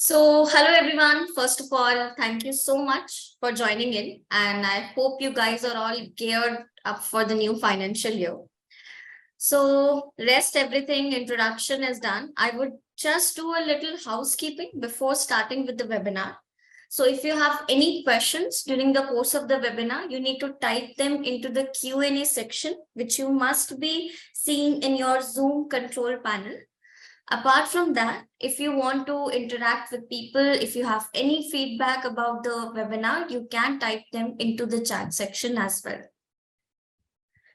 Hello everyone. First of all, thank you so much for joining in, and I hope you guys are all geared up for the new financial year. Rest everything, introduction is done. I would just do a little housekeeping before starting with the webinar. So if you have any questions during the course of the webinar, you need to type them into the Q&A section, which you must be seeing in your Zoom control panel. Apart from that, if you want to interact with people, if you have any feedback about the webinar, you can type them into the chat section as well.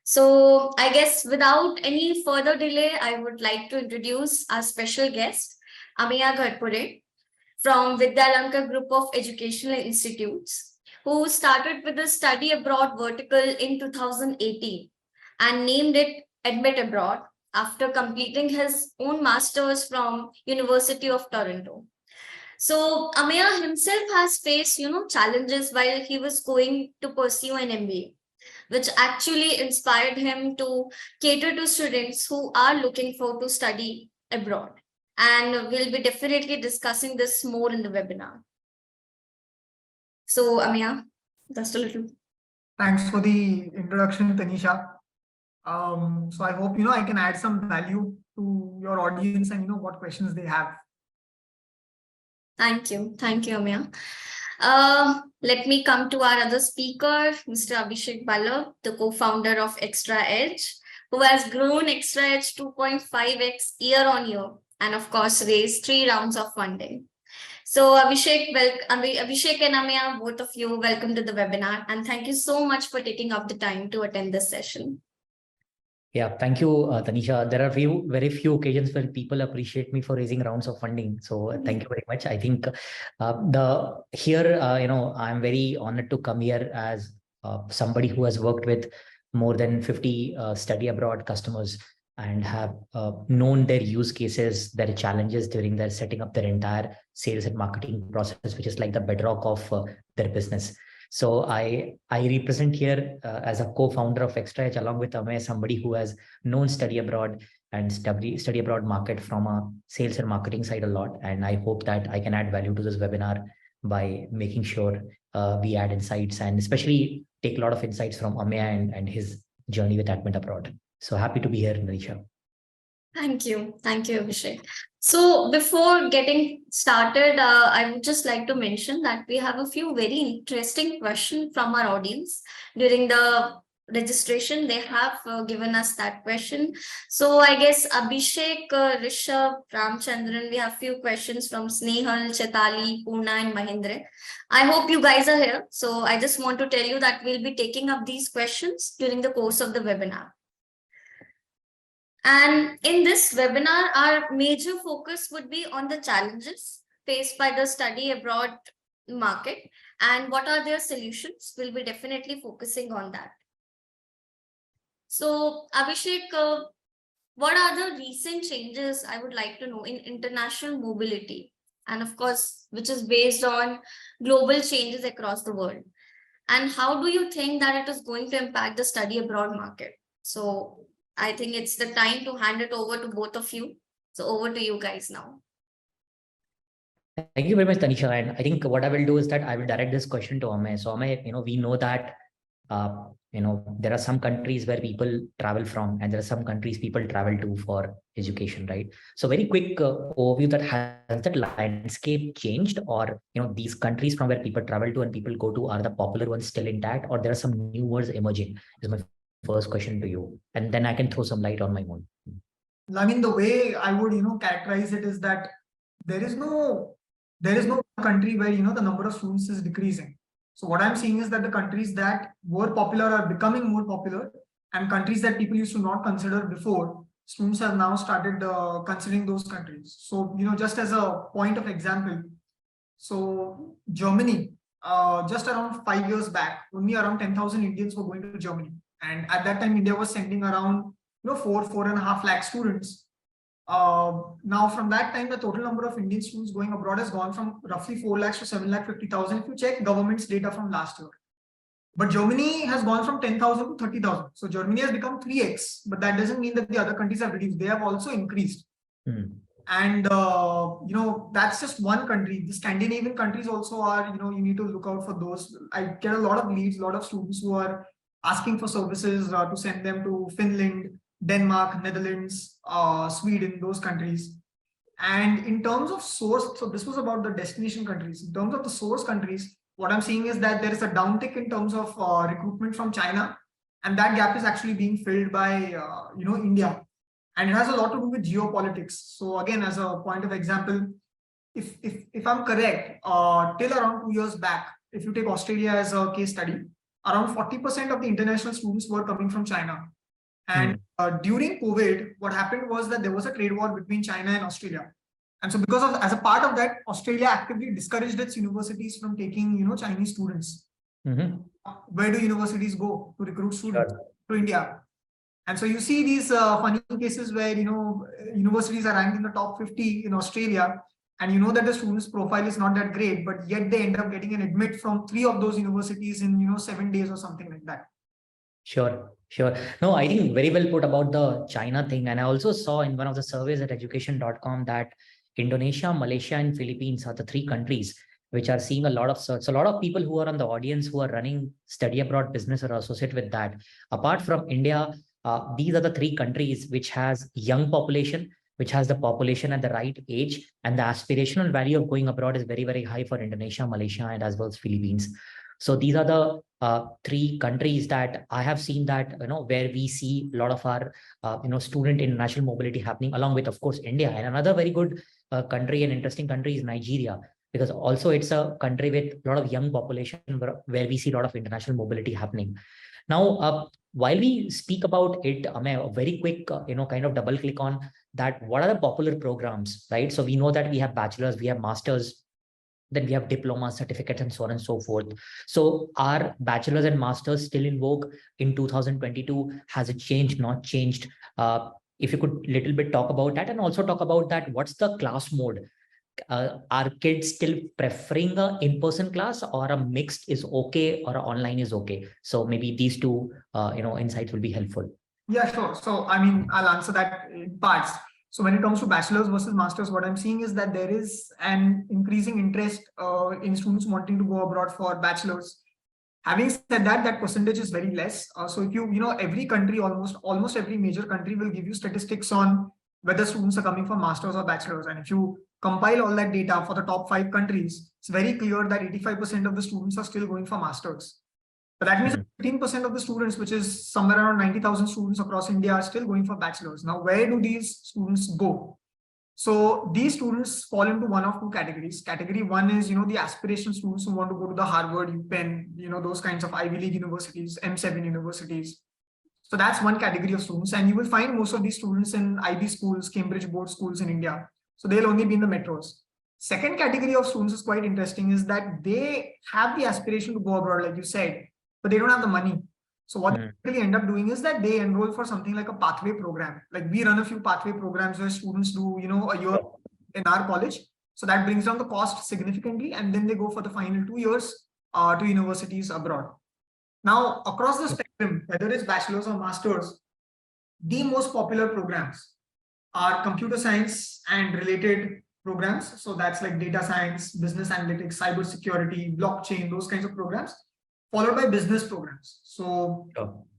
So I guess without any further delay, I would like to introduce our special guest, Ameya Gharpure from Vidyalanka Group of Educational Institutes, who started with the study abroad vertical in 2018 and named it AdmitAbroad after completing his own master's from University of Toronto. So Ameya himself has faced, challenges while he was going to pursue an MBA, which actually inspired him to cater to students who are looking for to study abroad. And we'll be definitely discussing this more in the webinar. So Ameya, just a little. Thanks for the introduction, Tanisha. So I hope, I can add some value to your audience and, what questions they have. Thank you. Thank you, Ameya. Let me come to our other speaker, Mr. Abhi Ballabh, the co-founder of ExtraaEdge, who has grown ExtraaEdge 2.5x year on year, and of course, raised 3 rounds of funding. So Abhishek and Ameya, both of you, welcome to the webinar, and thank you so much for taking up the time to attend this session. Yeah, thank you, Tanisha. There are very few occasions where people appreciate me for raising rounds of funding. So thank you very much. I think I'm very honored to come here as somebody who has worked with more than 50 study abroad customers and have known their use cases, their challenges during their setting up their entire sales and marketing process, which is like the bedrock of their business. So I represent here as a co-founder of ExtraaEdge along with Ameya, somebody who has known study abroad and study abroad market from a sales and marketing side a lot. And I hope that I can add value to this webinar by making sure we add insights and especially take a lot of insights from Ameya and his journey with AdmitAbroad. So happy to be here, Narisha. Thank you. Thank you, Abhishek. So before getting started, I would just like to mention that we have a few very interesting questions from our audience during the registration. They have given us that question. So I guess Abhishek, Rishabh, Ramchandran, we have few questions from Snehal, Chetali, Purna and Mahindra. I hope you guys are here. So I just want to tell you that we'll be taking up these questions during the course of the webinar. And in this webinar, our major focus would be on the challenges faced by the study abroad market and what are their solutions. We'll be definitely focusing on that. So Abhishek, what are the recent changes I would like to know in international mobility? And of course, which is based on global changes across the world. And how do you think that it is going to impact the study abroad market? So I think it's the time to hand it over to both of you. So over to you guys now. Thank you very much, Tanisha. And I think what I will do is that I will direct this question to Ameya. So Ameya, we know that, there are some countries where people travel from and there are some countries people travel to for education, right? So very quick overview that has that landscape changed or, these countries from where people travel to and people go to are the popular ones still intact or there are some new words emerging is my first question to you, and then I can throw some light on my own. I mean, the way I would, characterize it is that there is no country where, the number of students is decreasing. So what I'm seeing is that the countries that were popular are becoming more popular, and countries that people used to not consider before, students have now started considering those countries. So, just as a point of example, so Germany, just around 5 years back, only around 10,000 Indians were going to Germany. And at that time, India was sending around 4.5 lakh students. Now, from that time, the total number of Indian students going abroad has gone from roughly 4 lakhs to 7,50,000 if you check government's data from last year. But Germany has gone from 10,000 to 30,000. So Germany has become 3x, but that doesn't mean that the other countries have reduced. They have also increased. And that's just one country. The Scandinavian countries also are, you need to look out for those. I get a lot of leads, a lot of students who are asking for services to send them to Finland, Denmark, Netherlands, Sweden, those countries. And in terms of source, so this was about the destination countries. In terms of the source countries, what I'm seeing is that there is a downtick in terms of recruitment from China, and that gap is actually being filled by India, and it has a lot to do with geopolitics. So again, as a point of example, if I'm correct, till around 2 years back, if you take Australia as a case study, around 40% of the international students were coming from China. And during COVID, what happened was that there was a trade war between China and Australia. And so because of, as a part of that, Australia actively discouraged its universities from taking, Chinese students. Where do universities go to recruit students? To India. And so you see these funny cases where, universities are ranked in the top 50 in Australia, and you know that the student's profile is not that great, but yet they end up getting an admit from 3 of those universities in, 7 days or something like that. Sure. No, I think very well put about the China thing. And I also saw in one of the surveys at education.com that Indonesia, Malaysia, and Philippines are the 3 countries which are seeing a lot of search. So a lot of people who are on the audience who are running study abroad business or associate with that. Apart from India, these are the 3 countries which has young population, which has the population at the right age, and the aspirational value of going abroad is very, very high for Indonesia, Malaysia, and as well as Philippines. So these are the 3 countries that I have seen that, where we see a lot of our, student international mobility happening, along with, of course, India. And another very good country and interesting country is Nigeria, because also it's a country with a lot of young population where we see a lot of international mobility happening. Now, while we speak about it, Ameya, a very quick, kind of double click on that. What are the popular programs, right? So we know that we have bachelors, we have masters, then we have diplomas, certificates, and so on and so forth. So are bachelors and masters still in vogue in 2022? Has it changed, not changed? If you could little bit talk about that, and also talk about that, what's the class mode? Are kids still preferring a in-person class, or a mixed is okay, or online is okay? So maybe these 2, insights will be helpful. Yeah, sure. So, I'll answer that in parts. So when it comes to bachelor's versus master's, what I'm seeing is that there is an increasing interest in students wanting to go abroad for bachelor's. Having said that, that percentage is very less. So if every country, almost every major country will give you statistics on whether students are coming for master's or bachelor's. And if you compile all that data for the top 5 countries, it's very clear that 85% of the students are still going for master's. But that means 15% of the students, which is somewhere around 90,000 students across India, are still going for bachelor's. Now, where do these students go? So these students fall into one of 2 categories. Category 1 is, the aspiration students who want to go to the Harvard, UPenn, those kinds of Ivy League universities, M7 universities. So that's one category of students. And you will find most of these students in IB schools, Cambridge board schools in India. So they'll only be in the metros. Second category of students is quite interesting, is that they have the aspiration to go abroad, like you said, but they don't have the money. So what they really end up doing is that they enroll for something like a pathway program. Like we run a few pathway programs where students do, a year in our college. So that brings down the cost significantly. And then they go for the final 2 years to universities abroad. Now, across the spectrum, whether it's bachelor's or master's, the most popular programs are computer science and related programs. So that's like data science, business analytics, cybersecurity, blockchain, those kinds of programs, followed by business programs. So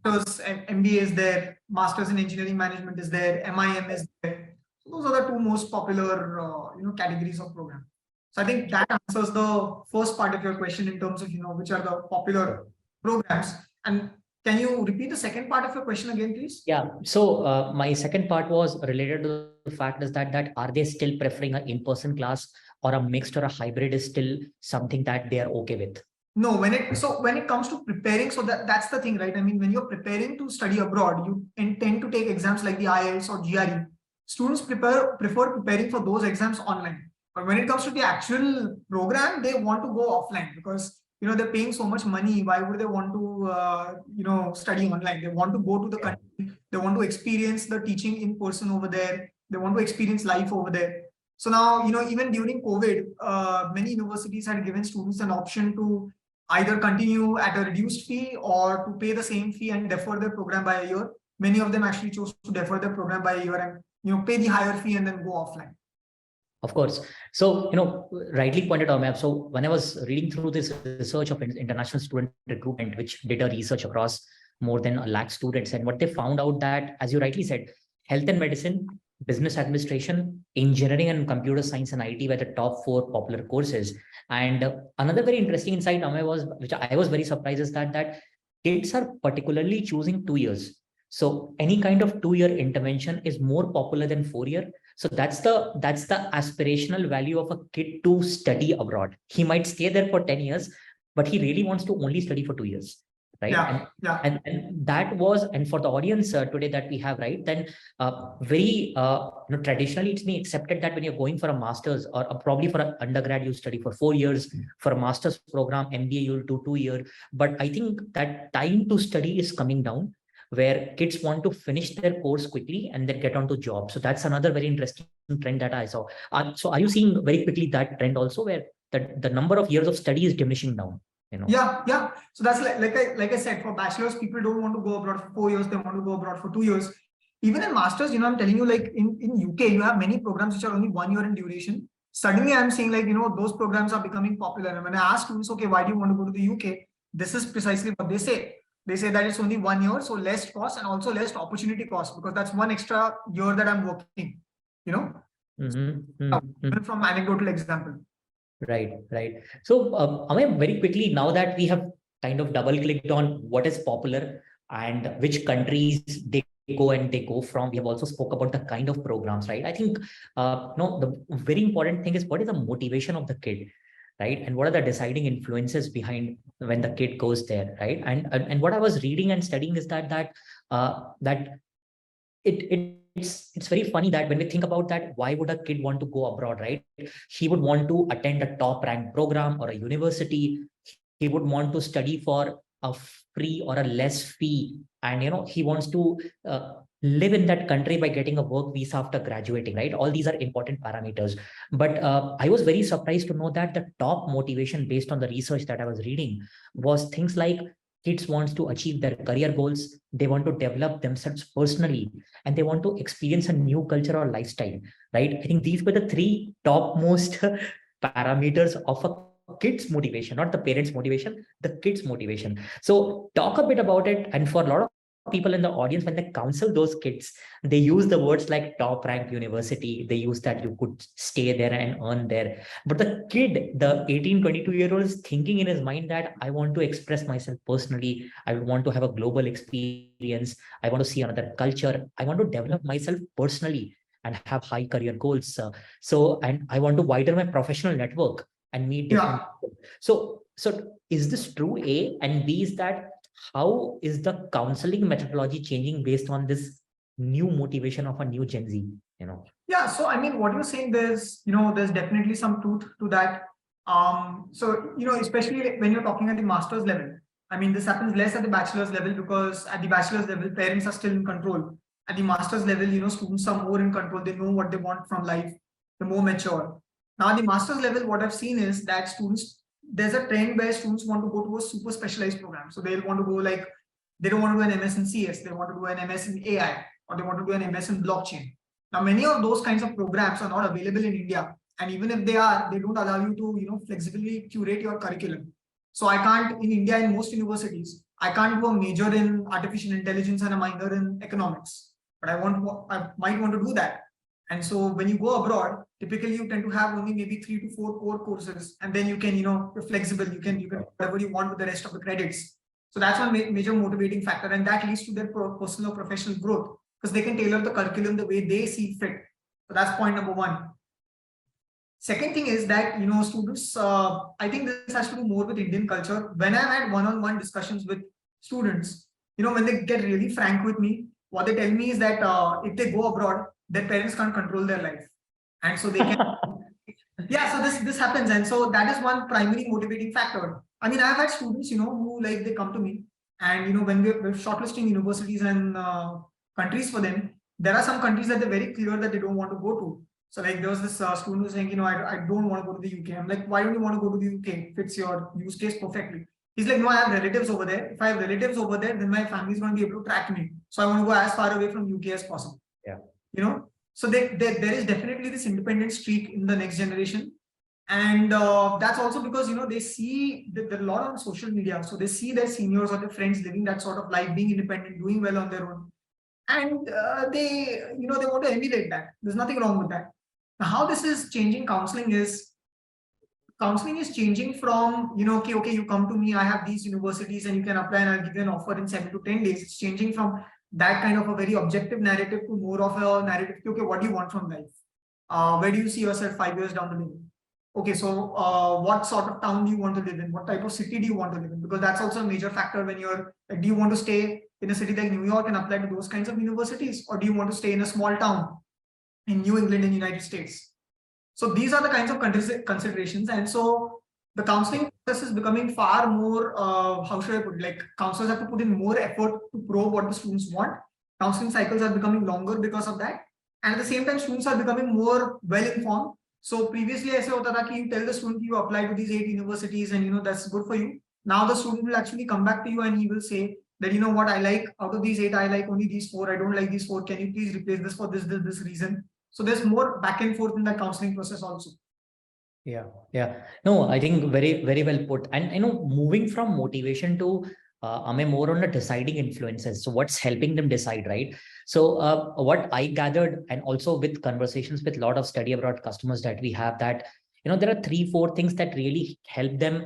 MBA is there, Masters in Engineering Management is there, MIM is there. So those are the 2 most popular categories of program. So I think that answers the first part of your question in terms of which are the popular programs. And can you repeat the second part of your question again, please? Yeah. So my second part was related to the fact is that are they still preferring an in-person class, or a mixed or a hybrid is still something that they are okay with? No, when it comes to preparing, so that's the thing, right? When you're preparing to study abroad, you intend to take exams like the IELTS or GRE. Students prefer preparing for those exams online. But when it comes to the actual program, they want to go offline, because they're paying so much money. Why would they want to study online? They want to go to the country. They want to experience the teaching in person over there. They want to experience life over there. So now, even during COVID, many universities had given students an option to either continue at a reduced fee or to pay the same fee and defer their program by a year. Many of them actually chose to defer their program by a year and pay the higher fee and then go offline. Of course. So, rightly pointed out, Ameya. So when I was reading through this research of international student recruitment, which did a research across more than 1 lakh students, and what they found out that, as you rightly said, health and medicine, business administration, engineering and computer science and IT were the top 4 popular courses. And another very interesting insight, Ameya, was, which I was very surprised, is that kids are particularly choosing 2 years. So any kind of 2-year intervention is more popular than 4-year. So that's the aspirational value of a kid to study abroad. He might stay there for 10 years, but he really wants to only study for 2 years, right? And that was, and for the audience today that we have, right, then very traditionally it's been accepted that when you're going for a master's or probably for an undergrad, you study for 4 years. For a master's program, MBA, you'll do 2 years. But I think that time to study is coming down, where kids want to finish their course quickly and then get onto job. So that's another very interesting trend that I saw. So are you seeing very quickly that trend also, where the number of years of study is diminishing down? Yeah. So that's like I said, for bachelors, people don't want to go abroad for 4 years. They want to go abroad for 2 years. Even in masters, I'm telling you, like in UK, you have many programs which are only 1 year in duration. Suddenly I'm seeing like, those programs are becoming popular. And when I ask students, okay, why do you want to go to the UK? This is precisely what they say. They say that it's only 1 year, so less cost and also less opportunity cost, because that's 1 extra year that I'm working, from anecdotal example. Right. So, Ameya, very quickly, now that we have kind of double clicked on what is popular and which countries they go from, we have also spoke about the kind of programs, right? I think, the very important thing is, what is the motivation of the kid? Right, and what are the deciding influences behind when the kid goes there, right? And what I was reading and studying is that it's very funny that when we think about that, why would a kid want to go abroad, right? He would want to attend a top ranked program or a university. He would want to study for a free or a less fee, and he wants to live in that country by getting a work visa after graduating, right? All these are important parameters. But I was very surprised to know that the top motivation, based on the research that I was reading, was things like kids wants to achieve their career goals, they want to develop themselves personally, and they want to experience a new culture or lifestyle, right? I think these were the 3 topmost parameters of a kid's motivation, not the parents' motivation, the kids' motivation. So talk a bit about it. And for a lot of people in the audience, when they counsel those kids, they use the words like top ranked university. They use that you could stay there and earn there. But the kid, the 18, 22-year-old, is thinking in his mind that I want to express myself personally. I want to have a global experience. I want to see another culture. I want to develop myself personally and have high career goals. And I want to widen my professional network and meet different people. So is this true, A? And B is that, how is the counseling methodology changing based on this new motivation of a new Gen Z? Yeah. So I mean, what you're saying, there's definitely some truth to that. So especially when you're talking at the master's level, I mean, this happens less at the bachelor's level, because at the bachelor's level, parents are still in control. At the master's level, students are more in control. They know what they want from life. They're more mature. Now, at the master's level, what I've seen is that there's a trend where students want to go to a super specialized program. So they'll want to go they don't want to do an MS in CS, they want to do an MS in AI, or they want to do an MS in blockchain. Now, many of those kinds of programs are not available in India. And even if they are, they don't allow you to, flexibly curate your curriculum. So I can't, in India, in most universities, I can't do a major in artificial intelligence and a minor in economics. But I might want to do that. And so when you go abroad, typically you tend to have only maybe 3 to 4 core courses, and then you can, you're flexible. You can whatever you want with the rest of the credits. So that's one major motivating factor, and that leads to their personal or professional growth, because they can tailor the curriculum the way they see fit. So that's point number 1. Second thing is that students. I think this has to do more with Indian culture. When I've had one-on-one discussions with students, when they get really frank with me, what they tell me is that if they go abroad, their parents can't control their life, and so they can. Yeah, so this happens, and so that is one primary motivating factor. I mean, I've had students, who they come to me, and when we're shortlisting universities and countries for them, there are some countries that they're very clear that they don't want to go to. So there was this student who was saying, I don't want to go to the UK. I'm like, why don't you want to go to the UK? It fits your use case perfectly. He's like, no, I have relatives over there. If I have relatives over there, then my family is going to be able to track me. So I want to go as far away from UK as possible. Yeah. So there is definitely this independent streak in the next generation. And that's also because, they see that there are a lot on social media. So they see their seniors or their friends living that sort of life, being independent, doing well on their own. And they want to emulate that. There's nothing wrong with that. Now, how this is changing counseling is changing from, okay, you come to me, I have these universities and you can apply and I'll give you an offer in 7 to 10 days. It's changing from that kind of a very objective narrative to more of a narrative, okay, what do you want from life? Where do you see yourself 5 years down the line? Okay, so what sort of town do you want to live in? What type of city do you want to live in? Because that's also a major factor when you're, do you want to stay in a city like New York and apply to those kinds of universities? Or do you want to stay in a small town in New England in the United States? So these are the kinds of considerations. And so the counseling process is becoming far more, how should I put it? Like counselors have to put in more effort to probe what the students want. Counseling cycles are becoming longer because of that. And at the same time, students are becoming more well-informed. So previously, I said, you tell the student you apply to these 8 universities and that's good for you. Now the student will actually come back to you and he will say that, what I like out of these 8, I like only these 4. I don't like these 4. Can you please replace this for this reason? So there's more back and forth in the counseling process also. Yeah. No, I think very, very well put. And moving from motivation to more on the deciding influences. So what's helping them decide, right? So what I gathered, and also with conversations with a lot of study abroad customers that we have, that there are 3-4 things that really help them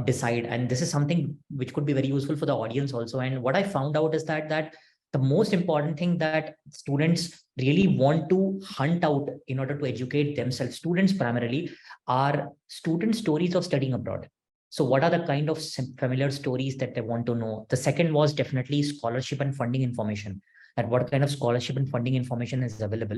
decide. And this is something which could be very useful for the audience also. And what I found out is that the most important thing that students really want to hunt out in order to educate themselves, students primarily, are student stories of studying abroad. So what are the kind of familiar stories that they want to know? The second was definitely scholarship and funding information, that what kind of scholarship and funding information is available.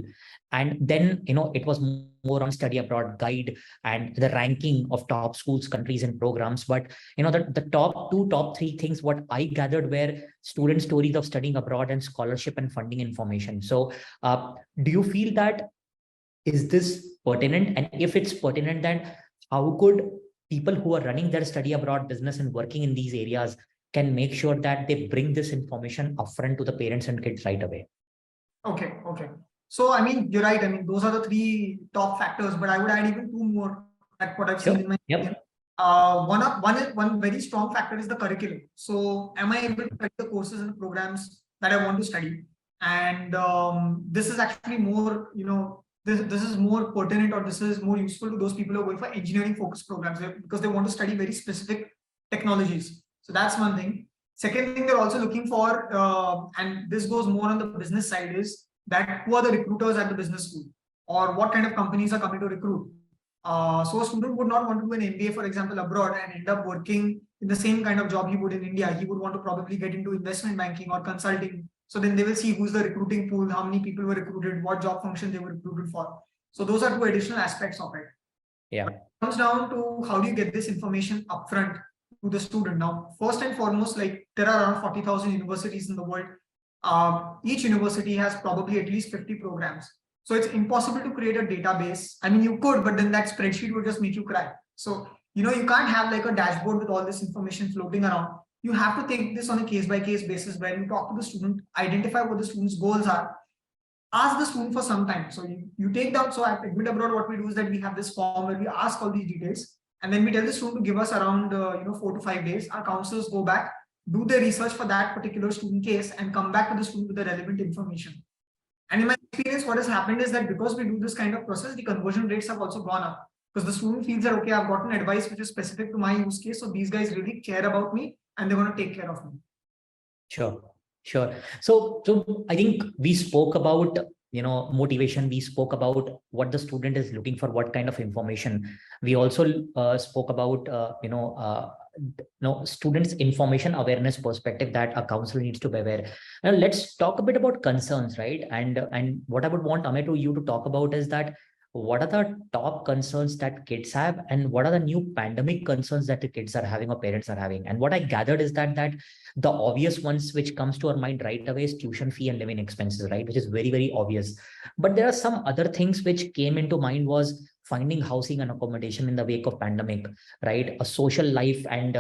And then, it was more on study abroad guide and the ranking of top schools, countries, and programs. But, the top 2, top 3 things, what I gathered were student stories of studying abroad and scholarship and funding information. So do you feel that, is this pertinent? And if it's pertinent, then how could people who are running their study abroad business and working in these areas can make sure that they bring this information upfront to the parents and kids right away? Okay. So, you're right. Those are the 3 top factors, but I would add even 2 more at what I've seen in my opinion. One very strong factor is the curriculum. So am I able to study the courses and the programs that I want to study? And this is actually more, this is more pertinent, or this is more useful to those people who are going for engineering focused programs, because they want to study very specific technologies. So that's one thing. Second thing they're also looking for, and this goes more on the business side, is that who are the recruiters at the business school, or what kind of companies are coming to recruit. So a student would not want to do an MBA, for example, abroad and end up working in the same kind of job he would in India. He would want to probably get into investment banking or consulting. So then they will see who's the recruiting pool, how many people were recruited, what job function they were recruited for. So those are 2 additional aspects of it. Yeah. But it comes down to how do you get this information upfront to the student. Now, first and foremost, like there are around 40,000 universities in the world. Each university has probably at least 50 programs. So it's impossible to create a database. You could, but then that spreadsheet would just make you cry. So, you can't have like a dashboard with all this information floating around. You have to take this on a case-by-case basis, where you talk to the student, identify what the student's goals are, ask the student for some time. So you take down, so at AdmitAbroad, what we do is that we have this form where we ask all these details, and then we tell the student to give us around 4 to 5 days. Our counselors go back, do their research for that particular student case, and come back to the student with the relevant information. And in my experience, what has happened is that because we do this kind of process, the conversion rates have also gone up, because the student feels that, okay, I've gotten advice which is specific to my use case. So these guys really care about me and they're going to take care of me. Sure. So I think we spoke about, motivation. We spoke about what the student is looking for, what kind of information. We also spoke about, students' information awareness perspective, that a counselor needs to be aware. Now let's talk a bit about concerns, right? And what I would want you to talk about is that, what are the top concerns that kids have, and what are the new pandemic concerns that the kids are having or parents are having? And what I gathered is that the obvious ones which comes to our mind right away is tuition fee and living expenses, right? Which is very, very obvious. But there are some other things which came into mind, was finding housing and accommodation in the wake of pandemic, right? A social life and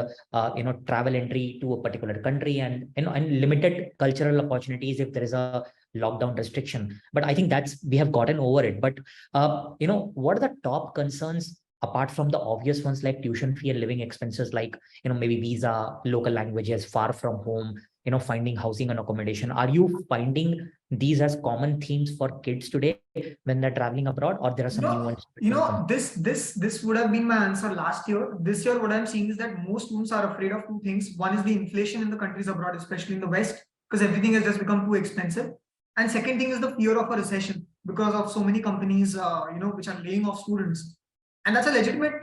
travel entry to a particular country, and and limited cultural opportunities if there is a lockdown restriction. But I think we have gotten over it. But what are the top concerns apart from the obvious ones like tuition fee and living expenses, like maybe visa, local languages, far from home, finding housing and accommodation? Are you finding these as common themes for kids today when they're traveling abroad, or there are some new ones? This would have been my answer last year. This year, what I'm seeing is that most students are afraid of two things. One is the inflation in the countries abroad, especially in the West, because everything has just become too expensive. And second thing is the fear of a recession because of so many companies, which are laying off students. And that's a legitimate,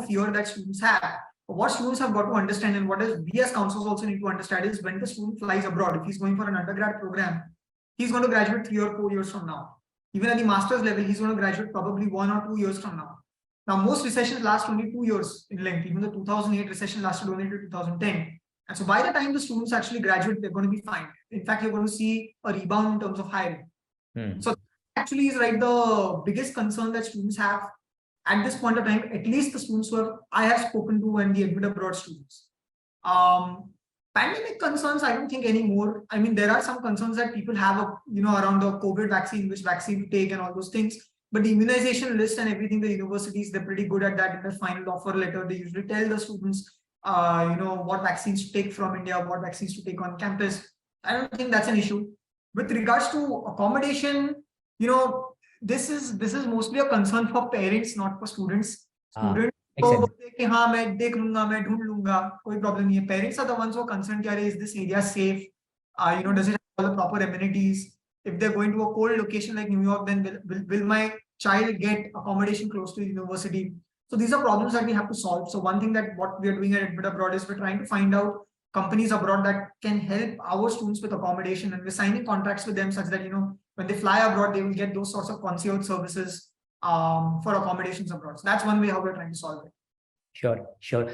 fear that students have. What students have got to understand, and what is we as councils also need to understand, is when the student flies abroad, if he's going for an undergrad program, he's going to graduate 3 or 4 years from now. Even at the master's level, he's going to graduate probably 1 or 2 years from now. Now, most recessions last only 2 years in length. Even the 2008 recession lasted only till 2010. And so by the time the students actually graduate, they're going to be fine. In fact, you're going to see a rebound in terms of hiring. So actually is right the biggest concern that students have at this point of time, at least the students who I have spoken to and the AdmitAbroad students. Pandemic concerns, I don't think anymore. I mean, there are some concerns that people have, around the COVID vaccine, which vaccine to take and all those things. But the immunization list and everything, the universities, they're pretty good at that. In the final offer letter, they usually tell the students, what vaccines to take from India, what vaccines to take on campus. I don't think that's an issue. With regards to accommodation, this is mostly a concern for parents, not for students. Students कि हाँ मैं देख लूंगा, मैं ढूंढ लूंगा, कोई problem नहीं है. Parents are the ones who are concerned कि is this area safe? Does it have all the proper amenities? If they're going to a cold location like New York, then will my child get accommodation close to the university? So these are problems that we have to solve. So one thing that what we are doing at AdmitAbroad is we're trying to find out companies abroad that can help our students with accommodation, and we're signing contracts with them such that when they fly abroad, they will get those sorts of concierge services for accommodations abroad. So that's one way how we're trying to solve it. Sure.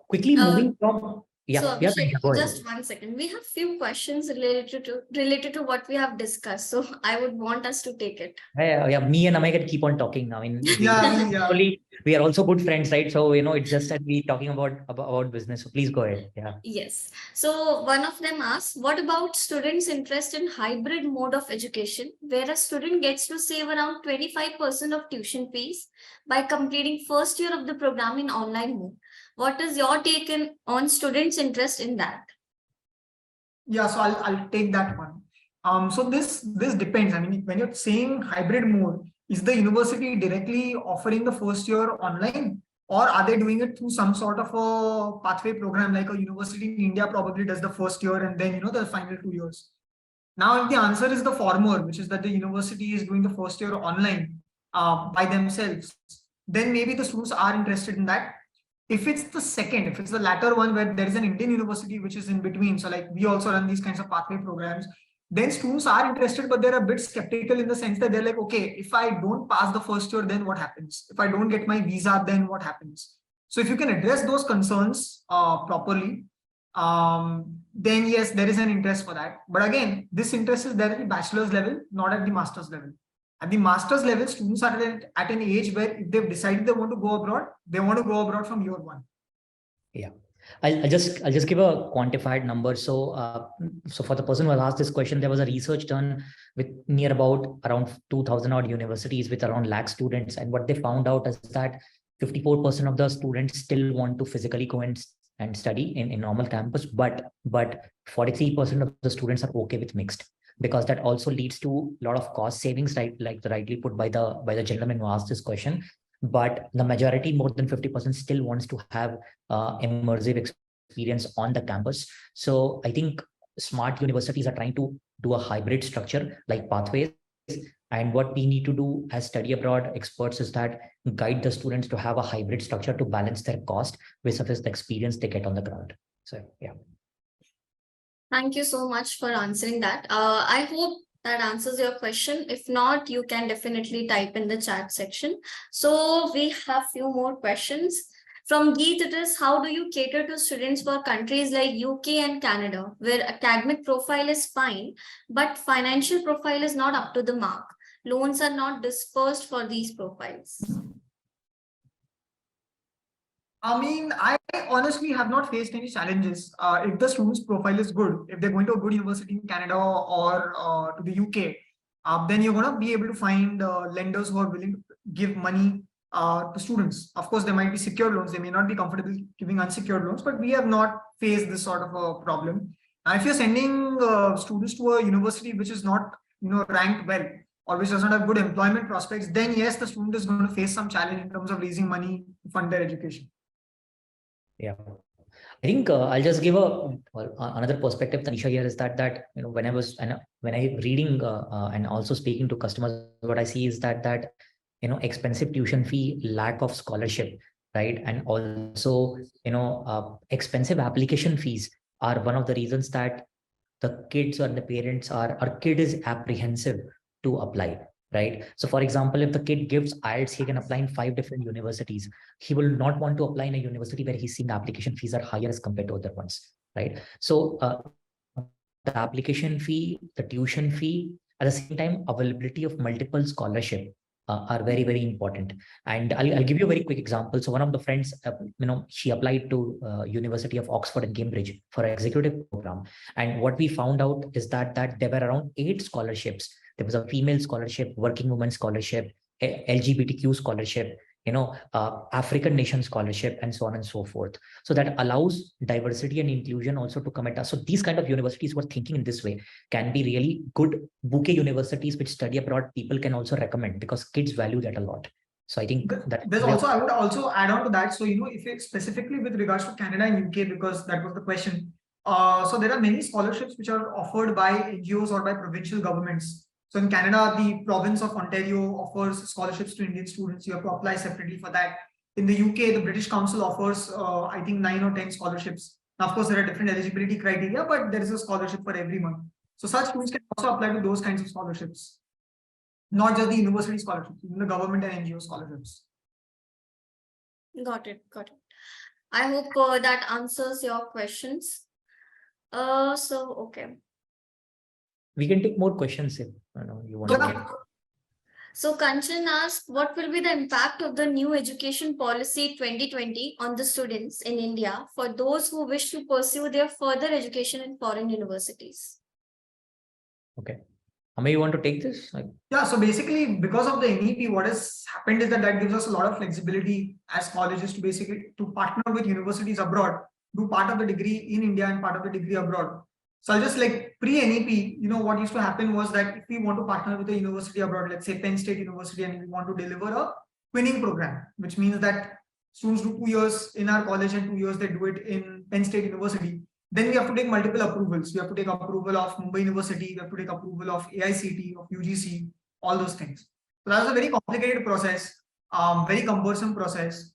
Quickly moving from So Abhishek, just 1 second. We have few questions related to what we have discussed. So I would want us to take it. Yeah. Me and Ameya can keep on talking now. We are also good friends, right? So it's just that we talking about business. So please go ahead. Yeah. Yes. So one of them asks, what about students' interest in hybrid mode of education, where a student gets to save around 25% of tuition fees by completing first year of the program in online mode? What is your take on students' interest in that? Yeah, so I'll take that one. So this depends. I mean, when you're saying hybrid mode, is the university directly offering the first year online, or are they doing it through some sort of a pathway program, like a university in India probably does the first year and then the final 2 years? Now, if the answer is the former, which is that the university is doing the first year online by themselves, then maybe the students are interested in that. If it's the second, if it's the latter one where there is an Indian university which is in between, so like we also run these kinds of pathway programs, then students are interested, but they're a bit skeptical in the sense that they're like, okay, if I don't pass the first year, then what happens? If I don't get my visa, then what happens? So if you can address those concerns properly, then yes, there is an interest for that. But again, this interest is there at the bachelor's level, not at the master's level. At the master's level, students are at an age where if they've decided they want to go abroad, they want to go abroad from year one. Yeah. I'll just give a quantified number. So for the person who has asked this question, there was a research done with near about around 2,000 odd universities with around lakh students. And what they found out is that 54% of the students still want to physically go and study in normal campus, but 43% of the students are okay with mixed, because that also leads to a lot of cost savings, right? Like rightly put by the gentleman who asked this question. But the majority, more than 50%, still wants to have immersive experience on the campus. So I think smart universities are trying to do a hybrid structure like pathways. And what we need to do as study abroad experts is that guide the students to have a hybrid structure to balance their cost with the experience they get on the ground. So yeah. Thank you so much for answering that. I hope that answers your question. If not, you can definitely type in the chat section. So we have few more questions. From Geet, it is, how do you cater to students for countries like UK and Canada, where academic profile is fine, but financial profile is not up to the mark? loans are not dispersed for these profiles? I mean, I honestly have not faced any challenges. If the student's profile is good, if they're going to a good university in Canada or to the UK, then you're going to be able to find lenders who are willing to give money to students. Of course, there might be secured loans. They may not be comfortable giving unsecured loans, but we have not faced this sort of a problem. If you're sending students to a university which is not, ranked well, or which does not have good employment prospects, then yes, the student is going to face some challenge in terms of raising money to fund their education. Yeah, I think I'll just give another perspective, Tanisha, here is that when I reading and also speaking to customers, what I see is that expensive tuition fee, lack of scholarship, right, and also expensive application fees are one of the reasons that the kids or the parents our kid is apprehensive to apply. Right. So, for example, if the kid gives IELTS, he can apply in 5 different universities. He will not want to apply in a university where he's seeing the application fees are higher as compared to other ones. Right. So, the application fee, the tuition fee, at the same time, availability of multiple scholarship are very, very important. And I'll give you a very quick example. So, one of the friends, she applied to University of Oxford and Cambridge for an executive program. And what we found out is that there were around 8 scholarships. There was a female scholarship, working woman scholarship, LGBTQ scholarship, African nation scholarship, and so on and so forth. So that allows diversity and inclusion also to come at us. So these kind of universities who are thinking in this way can be really good bouquet universities which study abroad people can also recommend, because kids value that a lot. So I think that there's also, I would also add on to that. So, if it specifically with regards to Canada and UK, because that was the question. So there are many scholarships which are offered by NGOs or by provincial governments. So in Canada, the province of Ontario offers scholarships to Indian students. You have to apply separately for that. In the UK, the British Council offers, I think, 9 or 10 scholarships. Now, of course, there are different eligibility criteria, but there is a scholarship for every month. So such students can also apply to those kinds of scholarships, not just the university scholarships, even the government and NGO scholarships. Got it. I hope that answers your questions. Okay. We can take more questions if you want Okay. to. So Kanchan asked, what will be the impact of the new education policy 2020 on the students in India for those who wish to pursue their further education in foreign universities? Okay. Ameya, you want to take this? Yeah, so basically, because of the NEP, what has happened is that gives us a lot of flexibility as colleges to basically to partner with universities abroad, do part of the degree in India and part of the degree abroad. So I'll just pre-NEP, what used to happen was that if we want to partner with a university abroad, let's say Penn State University, and we want to deliver a twinning program, which means that students do 2 years in our college and 2 years they do it in Penn State University. Then we have to take multiple approvals. We have to take approval of Mumbai University, we have to take approval of AICT, of UGC, all those things. So that was a very complicated process, very cumbersome process.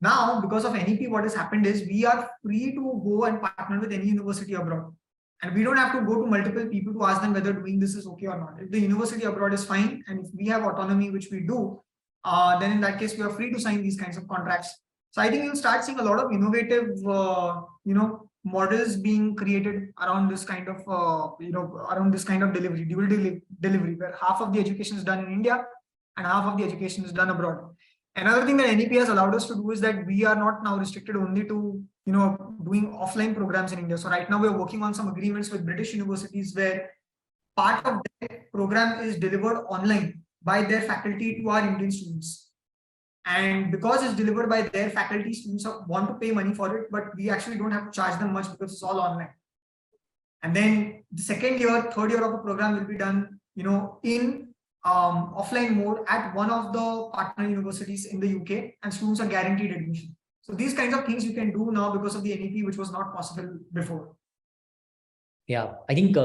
Now, because of NEP, what has happened is we are free to go and partner with any university abroad. And we don't have to go to multiple people to ask them whether doing this is okay or not. If the university abroad is fine, and if we have autonomy, which we do, then in that case, we are free to sign these kinds of contracts. So I think you'll start seeing a lot of innovative, models being created around this kind of, around this kind of delivery, dual delivery, where half of the education is done in India and half of the education is done abroad. Another thing that NEP has allowed us to do is that we are not now restricted only to, doing offline programs in India. So right now we're working on some agreements with British universities where part of their program is delivered online by their faculty to our Indian students. And because it's delivered by their faculty, students want to pay money for it, but we actually don't have to charge them much because it's all online. And then the second year, third year of the program will be done, in offline mode at one of the partner universities in the UK, and students are guaranteed admission. So these kinds of things you can do now because of the NEP, which was not possible before. Yeah, I think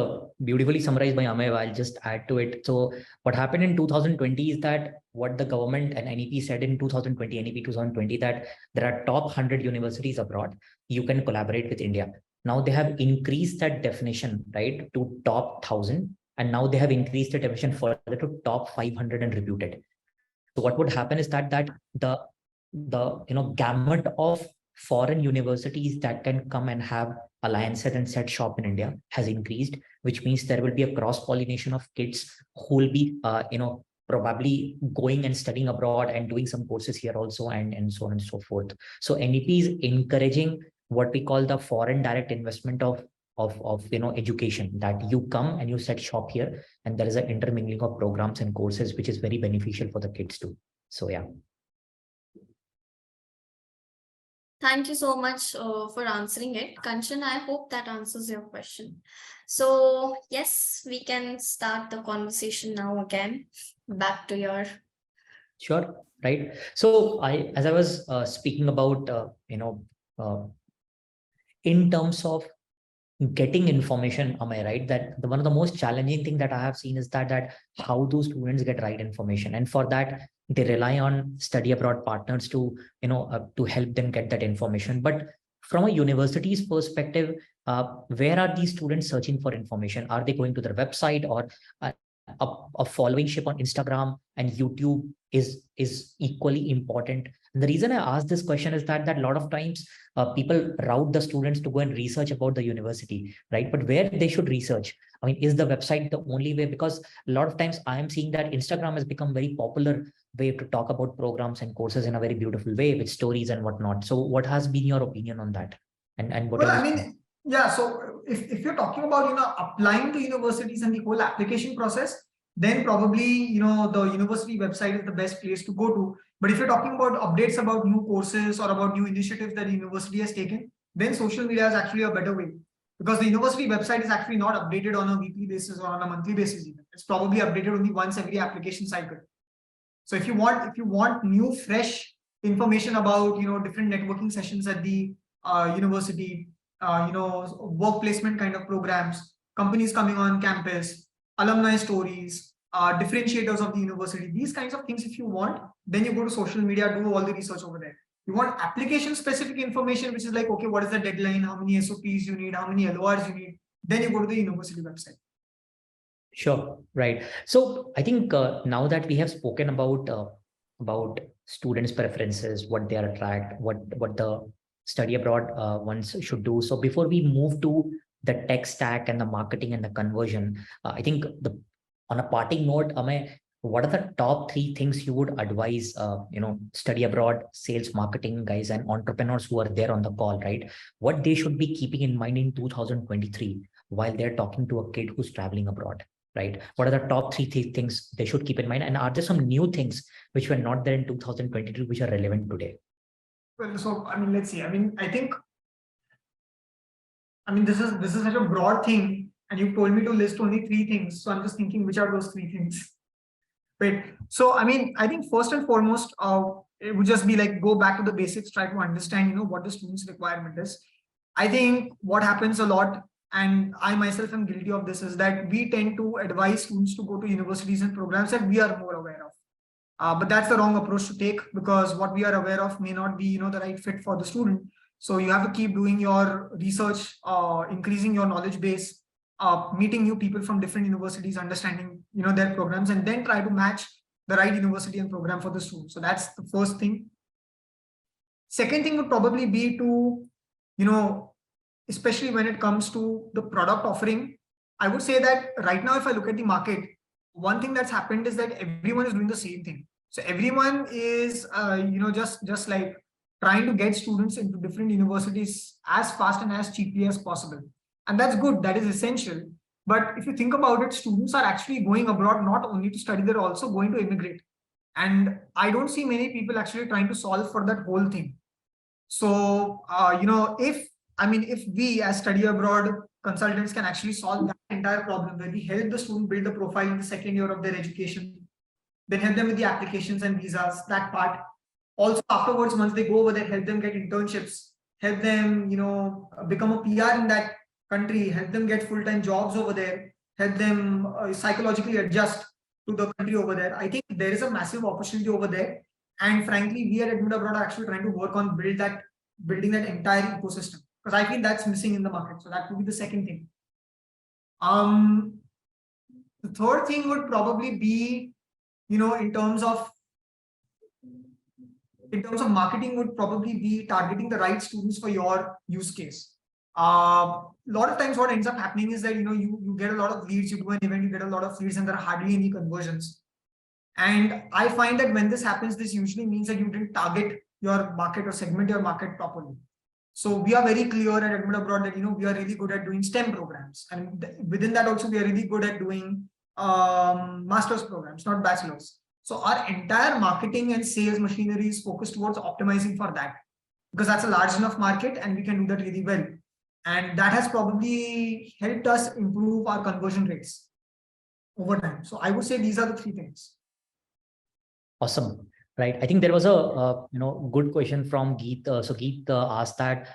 beautifully summarized by Ameya. I'll just add to it. So what happened in 2020 is that what the government and NEP said in 2020, NEP 2020, that there are top 100 universities abroad. You can collaborate with India. Now they have increased that definition, right, to top 1,000. And now they have increased the definition further to top 500 and reputed. So what would happen is that the gamut of foreign universities that can come and have alliances and set shop in India has increased, which means there will be a cross-pollination of kids who will be, probably going and studying abroad and doing some courses here also, and so on and so forth. So NEP is encouraging what we call the foreign direct investment of education, that you come and you set shop here, and there is an intermingling of programs and courses, which is very beneficial for the kids too. So yeah. Thank you so much for answering it. Kanchan, I hope that answers your question. So yes, we can start the conversation now again. Back to your... Sure. Right. So as I was speaking about, in terms of getting information, am I right that one of the most challenging thing that I have seen is that how do students get right information, and for that they rely on study abroad partners to to help them get that information. But from a university's perspective, where are these students searching for information? Are they going to their website, or a following ship on Instagram and YouTube is equally important? And the reason I ask this question is that a lot of times people route the students to go and research about the university, right? But where they should research? I mean, is the website the only way? Because a lot of times I am seeing that Instagram has become very popular way to talk about programs and courses in a very beautiful way with stories and whatnot. So what has been your opinion on that? And what Well, I mean, yeah, so if you're talking about, applying to universities and the whole application process, then probably, the university website is the best place to go to. But if you're talking about updates about new courses or about new initiatives that the university has taken, then social media is actually a better way, because the university website is actually not updated on a weekly basis or on a monthly basis even. It's probably updated only once every application cycle. So if you want new, fresh information about, different networking sessions at the university, work placement kind of programs, companies coming on campus, alumni stories, differentiators of the university, these kinds of things, if you want, then you go to social media, do all the research over there. You want application specific information, which is like, okay, what is the deadline, how many SOPs you need, how many LORs you need, then you go to the university website. Sure, right. So I think now that we have spoken about students' preferences, what they are attract, what the study abroad ones should do. So before we move to the tech stack and the marketing and the conversion, I think on a parting note, Amey, what are the top 3 things you would advise study abroad sales marketing guys and entrepreneurs who are there on the call, right? What they should be keeping in mind in 2023 while they're talking to a kid who's traveling abroad, right? What are the top 3 things they should keep in mind? And are there some new things which were not there in 2022 which are relevant today? Well, so I mean, let's see. I mean, I think this is such a broad thing, and you told me to list only 3 things. So I'm just thinking, which are those 3 things? Wait. So I mean, I think first and foremost, it would just be like, go back to the basics, try to understand, what the student's requirement is. I think what happens a lot, and I myself am guilty of this, is that we tend to advise students to go to universities and programs that we are more aware of. But that's the wrong approach to take, because what we are aware of may not be, the right fit for the student. So you have to keep doing your research, increasing your knowledge base, meeting new people from different universities, understanding, their programs, and then try to match the right university and program for the student. So that's the first thing. Second thing would probably be to, especially when it comes to the product offering, I would say that right now, if I look at the market, one thing that's happened is that everyone is doing the same thing. So everyone is, just like trying to get students into different universities as fast and as cheaply as possible. And that's good, that is essential. But if you think about it, students are actually going abroad not only to study, they're also going to immigrate. And I don't see many people actually trying to solve for that whole thing. So, if we as study abroad consultants can actually solve that entire problem, where we help the student build a profile in the second year of their education, then help them with the applications and visas, that part. Also afterwards, once they go over there, help them get internships, help them, become a PR in that country, help them get full-time jobs over there, help them psychologically adjust to the country over there. I think there is a massive opportunity over there. And frankly, we at AdmitAbroad are actually trying to work on building that entire ecosystem, because I feel that's missing in the market. So that would be the second thing. The third thing would probably be, in terms of marketing, would probably be targeting the right students for your use case. A lot of times what ends up happening is that, you get a lot of leads, you do an event, you get a lot of leads, and there are hardly any conversions. And I find that when this happens, this usually means that you didn't target your market or segment your market properly. So we are very clear at AdmitAbroad that we are really good at doing STEM programs, and within that also we are really good at doing master's programs, not bachelor's. So our entire marketing and sales machinery is focused towards optimizing for that, because that's a large enough market and we can do that really well. And that has probably helped us improve our conversion rates over time. So I would say these are the three things. Awesome. Right. I think there was a good question from Geet. So Geet asked that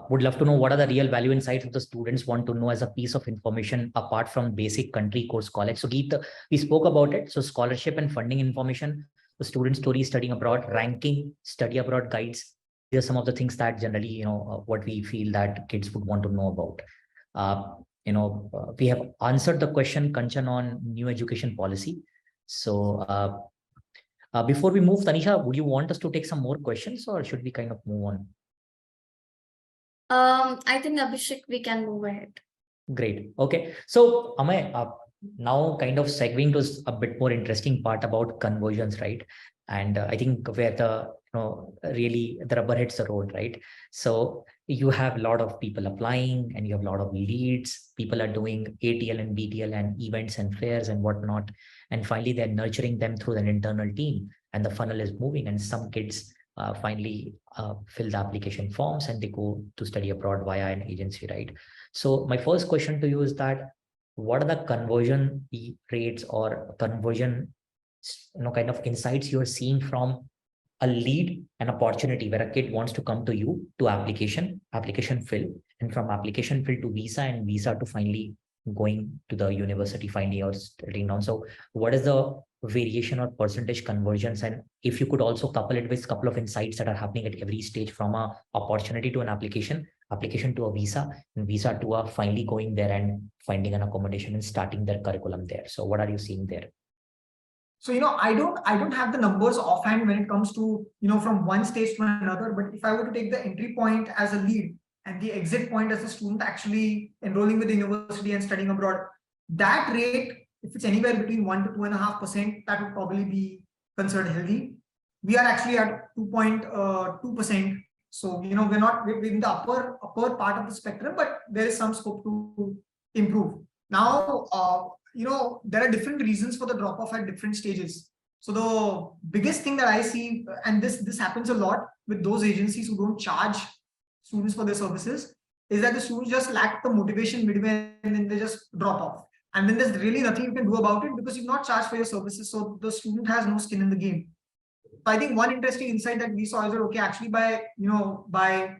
would love to know what are the real value insights of the students want to know as a piece of information apart from basic country course college. So Geet, we spoke about it. So scholarship and funding information, the student story, studying abroad, ranking, study abroad guides. These are some of the things that generally, what we feel that kids would want to know about. We have answered the question, Kanchan, on new education policy. So before we move, Tanisha, would you want us to take some more questions or should we kind of move on? I think Abhishek, we can move ahead. Great. Okay. So Amay, now kind of segueing to a bit more interesting part about conversions, right? And I think where the really the rubber hits the road, right? So you have a lot of people applying and you have a lot of leads. People are doing ATL and BTL and events and fairs and whatnot. And finally, they're nurturing them through an internal team and the funnel is moving. And some kids finally fill the application forms and they go to study abroad via an agency, right? So my first question to you is that what are the conversion rates or conversion kind of insights you're seeing from a lead, an opportunity where a kid wants to come to you to application fill, and from application fill to visa and visa to finally going to the university finally or studying down. So what is the variation or percentage conversions? And if you could also couple it with a couple of insights that are happening at every stage from a opportunity to an application to a visa, and visa to a finally going there and finding an accommodation and starting their curriculum there. So what are you seeing there? So, I don't have the numbers offhand when it comes to, from one stage to another, but if I were to take the entry point as a lead and the exit point as a student actually enrolling with the university and studying abroad, that rate, if it's anywhere between 1 to 2.5%, that would probably be considered healthy. We are actually at 2.2%. So, we're in the upper part of the spectrum, but there is some scope to improve. Now, there are different reasons for the drop-off at different stages. So the biggest thing that I see, and this happens a lot with those agencies who don't charge students for their services, is that the students just lack the motivation midway and then they just drop off. And then there's really nothing you can do about it because you've not charged for your services. So the student has no skin in the game. So I think one interesting insight that we saw is that, okay, actually by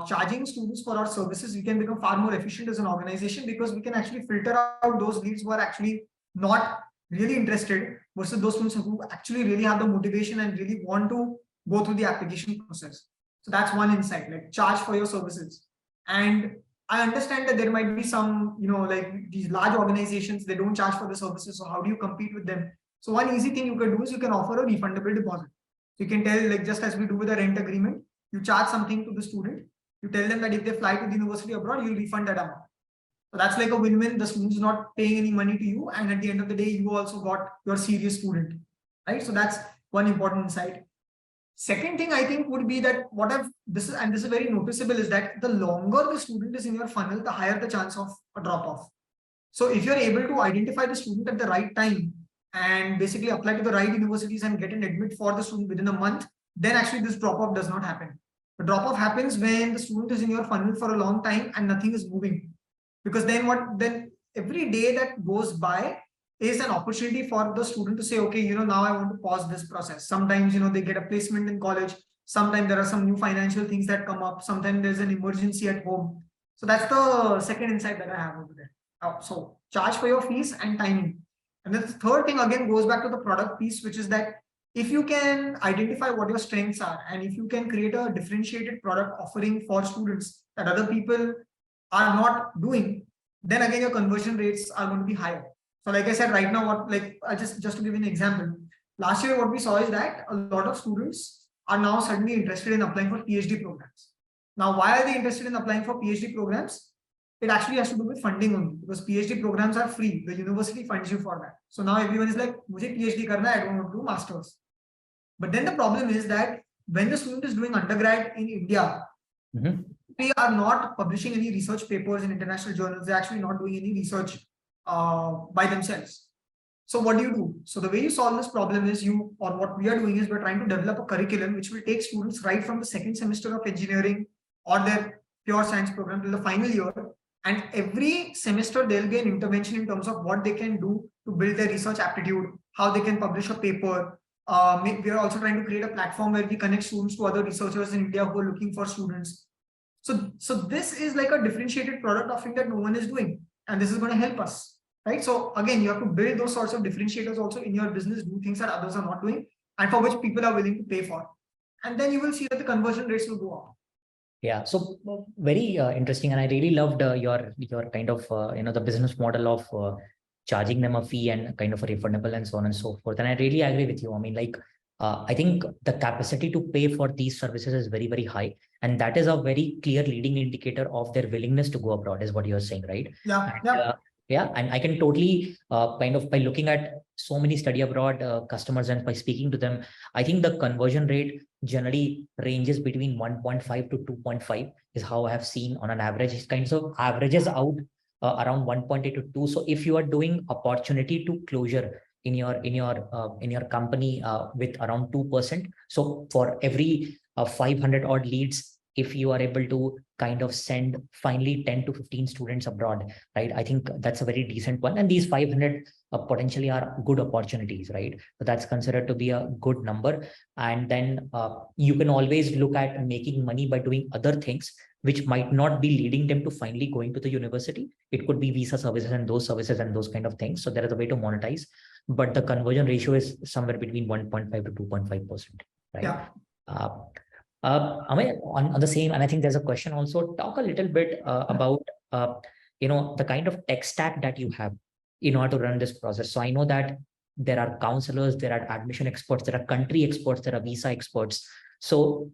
charging students for our services, we can become far more efficient as an organization because we can actually filter out those leads who are actually not really interested versus those students who actually really have the motivation and really want to go through the application process. So that's one insight, like charge for your services. And I understand that there might be some, like these large organizations, they don't charge for the services. So how do you compete with them? So one easy thing you can do is you can offer a refundable deposit. So you can tell, like just as we do with a rent agreement, you charge something to the student. You tell them that if they fly to the university abroad, you'll refund that amount. So that's like a win-win. The student is not paying any money to you. And at the end of the day, you also got your serious student, right? So that's one important insight. Second thing I think would be that this is very noticeable, is that the longer the student is in your funnel, the higher the chance of a drop-off. So if you're able to identify the student at the right time and basically apply to the right universities and get an admit for the student within a month, then actually this drop-off does not happen. The drop-off happens when the student is in your funnel for a long time and nothing is moving. Because then every day that goes by is an opportunity for the student to say, okay, now I want to pause this process. Sometimes, they get a placement in college. Sometimes there are some new financial things that come up. Sometimes there's an emergency at home. So that's the second insight that I have over there. So charge for your fees and timing. And then the third thing again goes back to the product piece, which is that if you can identify what your strengths are, and if you can create a differentiated product offering for students that other people are not doing, then again, your conversion rates are going to be higher. So like I said, right now, just to give you an example, last year, what we saw is that a lot of students are now suddenly interested in applying for PhD programs. Now, why are they interested in applying for PhD programs? it actually has to do with funding only, because PhD programs are free. The university funds you for that. So now everyone is like, "Mujhe PhD karna hai, I don't want to do masters." But then the problem is that when the student is doing undergrad in India, they are not publishing any research papers in international journals. They're actually not doing any research by themselves. So what do? So the way you solve this problem is what we are doing is we're trying to develop a curriculum which will take students right from the second semester of engineering or their pure science program till the final year. And every semester there'll be an intervention in terms of what they can do to build their research aptitude, how they can publish a paper. We are also trying to create a platform where we connect students to other researchers in India who are looking for students. So this is like a differentiated product offering that no one is doing, and this is going to help us, right? So again, you have to build those sorts of differentiators also in your business, do things that others are not doing, and for which people are willing to pay for, and then you will see that the conversion rates will go up. Yeah, so very interesting, and I really loved your kind of the business model of charging them a fee and kind of a refundable and so on and so forth. And I really agree with you. I mean, like I think the capacity to pay for these services is very, very high, and that is a very clear leading indicator of their willingness to go abroad, is what you're saying, right? Yeah, and, yeah, and I can totally kind of, by looking at so many study abroad customers and by speaking to them, I think the conversion rate generally ranges between 1.5 to 2.5 is how I have seen on an average. It kind of averages out around 1.8 to 2. So if you are doing opportunity to closure in your company with around 2%, so for every 500 odd leads, if you are able to kind of send finally 10 to 15 students abroad, right? I think that's a very decent one. And these 500 potentially are good opportunities, right? So that's considered to be a good number. And then you can always look at making money by doing other things, which might not be leading them to finally going to the university. It could be visa services and those kind of things. So there is a way to monetize, but the conversion ratio is somewhere between 1.5 to 2.5%, right? Yeah. Ameya, on the same, and I think there's a question also, talk a little bit about, the kind of tech stack that you have in order to run this process. So I know that there are counselors, there are admission experts, there are country experts, there are visa experts. So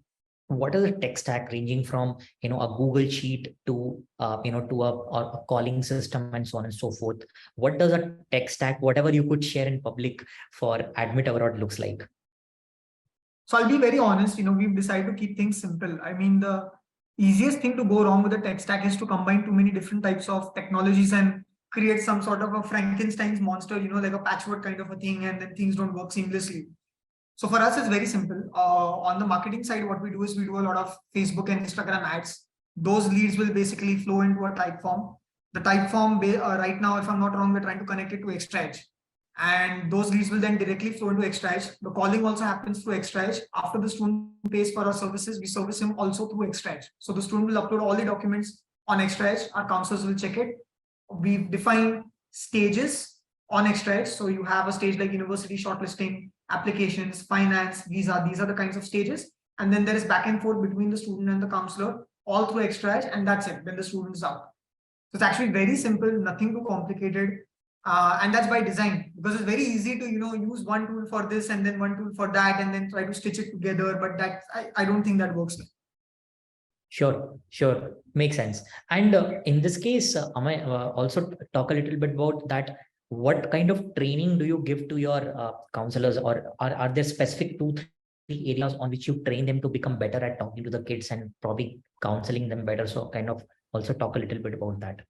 what is the tech stack ranging from, a Google Sheet to, to a calling system and so on and so forth? What does a tech stack, whatever you could share in public for AdmitAbroad looks like? So I'll be very honest, we've decided to keep things simple. I mean, the easiest thing to go wrong with the tech stack is to combine too many different types of technologies and create some sort of a Frankenstein's monster, like a patchwork kind of a thing, and then things don't work seamlessly. So for us, it's very simple. On the marketing side, what we do is we do a lot of Facebook and Instagram ads. Those leads will basically flow into a type form. The type form right now, if I'm not wrong, we're trying to connect it to ExtraaEdge. And those leads will then directly flow into ExtraaEdge. The calling also happens through ExtraaEdge. After the student pays for our services, we service him also through ExtraaEdge. So the student will upload all the documents on ExtraaEdge. Our counselors will check it. We've defined stages on ExtraaEdge. So you have a stage like university shortlisting, applications, finance, visa. These are the kinds of stages. And then there is back and forth between the student and the counselor, all through ExtraaEdge, and that's it. Then the student is out. So it's actually very simple, nothing too complicated. And that's by design, because it's very easy to use one tool for this and then one tool for that and then try to stitch it together, but that I don't think that works. Sure, makes sense. And in this case, Ameya, also talk a little bit about that. What kind of training do you give to your counselors, or are there specific 2-3 areas on which you train them to become better at talking to the kids and probably counseling them better? So kind of also talk a little bit about that.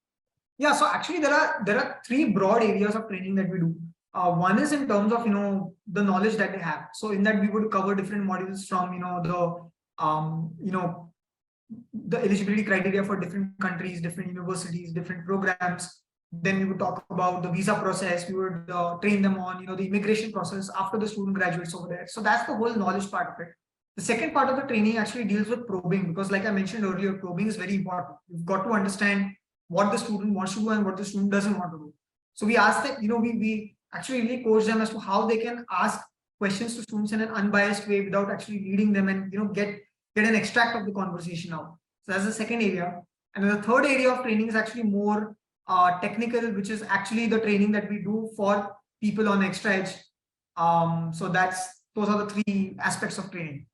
Yeah, so actually there are 3 broad areas of training that we do. One is in terms of the knowledge that they have. So in that we would cover different modules from the eligibility criteria for different countries, different universities, different programs. Then we would talk about the visa process. We would train them on the immigration process after the student graduates over there. So that's the whole knowledge part of it. The second part of the training actually deals with probing, because like I mentioned earlier, probing is very important. You've got to understand what the student wants to do and what the student doesn't want to do. So we ask that, we actually really coach them as to how they can ask questions to students in an unbiased way without actually leading them and, get an extract of the conversation out. So that's the second area. And then the third area of training is actually more technical, which is actually the training that we do for people on ExtraaEdge. So those are the 3 aspects of training.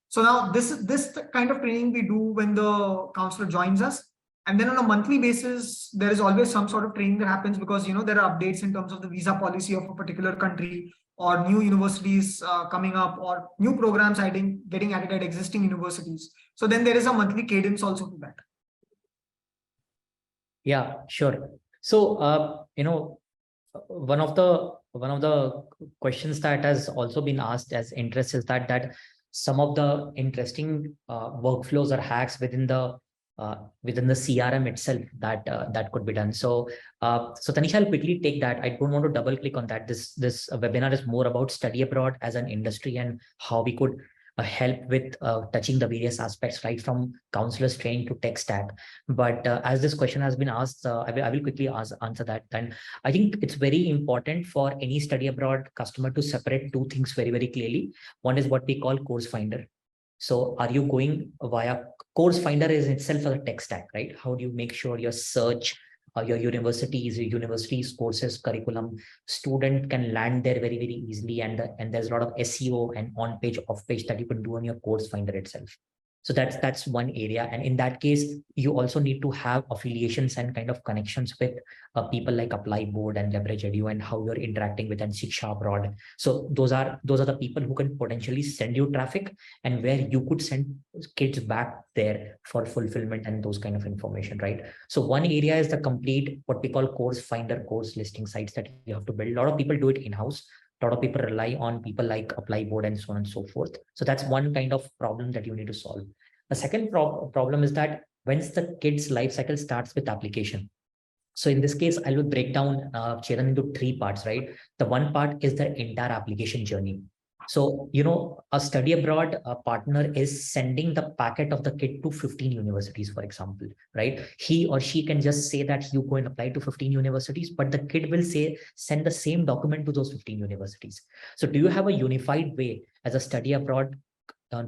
So now this kind of training we do when the counselor joins us. And then on a monthly basis, there is always some sort of training that happens because, there are updates in terms of the visa policy of a particular country, or new universities coming up, or new programs getting added at existing universities. So then there is a monthly cadence also to that. Yeah, sure. So, one of the questions that has also been asked as interest is that some of the interesting workflows or hacks within the CRM itself that could be done. So Tanisha, I'll quickly take that. I don't want to double click on that. This webinar is more about study abroad as an industry and how we could help with touching the various aspects, right from counselors training to tech stack. But as this question has been asked, I will quickly answer that. And I think it's very important for any study abroad customer to separate two things very, very clearly. One is what we call course finder. So are you going via course finder is itself a tech stack, right? How do you make sure your search, your universities, courses, curriculum, student can land there very, very easily. And there's a lot of SEO and on page, off page that you can do on your course finder itself. So that's one area. And in that case, you also need to have affiliations and kind of connections with people like AdmitAbroad and ExtraaEdge and how you're interacting with Shiksha Abroad. So those are the people who can potentially send you traffic and where you could send kids back there for fulfillment and those kind of information, right? So one area is the complete, what we call course finder, course listing sites that you have to build. A lot of people do it in-house. A lot of people rely on people like AdmitAbroad and so on and so forth. So that's one kind of problem that you need to solve. The second problem is that once the kid's life cycle starts with application. So in this case, I will break down Chetan into three parts, right? The one part is the entire application journey. So, a study abroad partner is sending the packet of the kid to 15 universities, for example, right? He or she can just say that you go and apply to 15 universities, but the kid will send the same document to those 15 universities. So do you have a unified way as a study abroad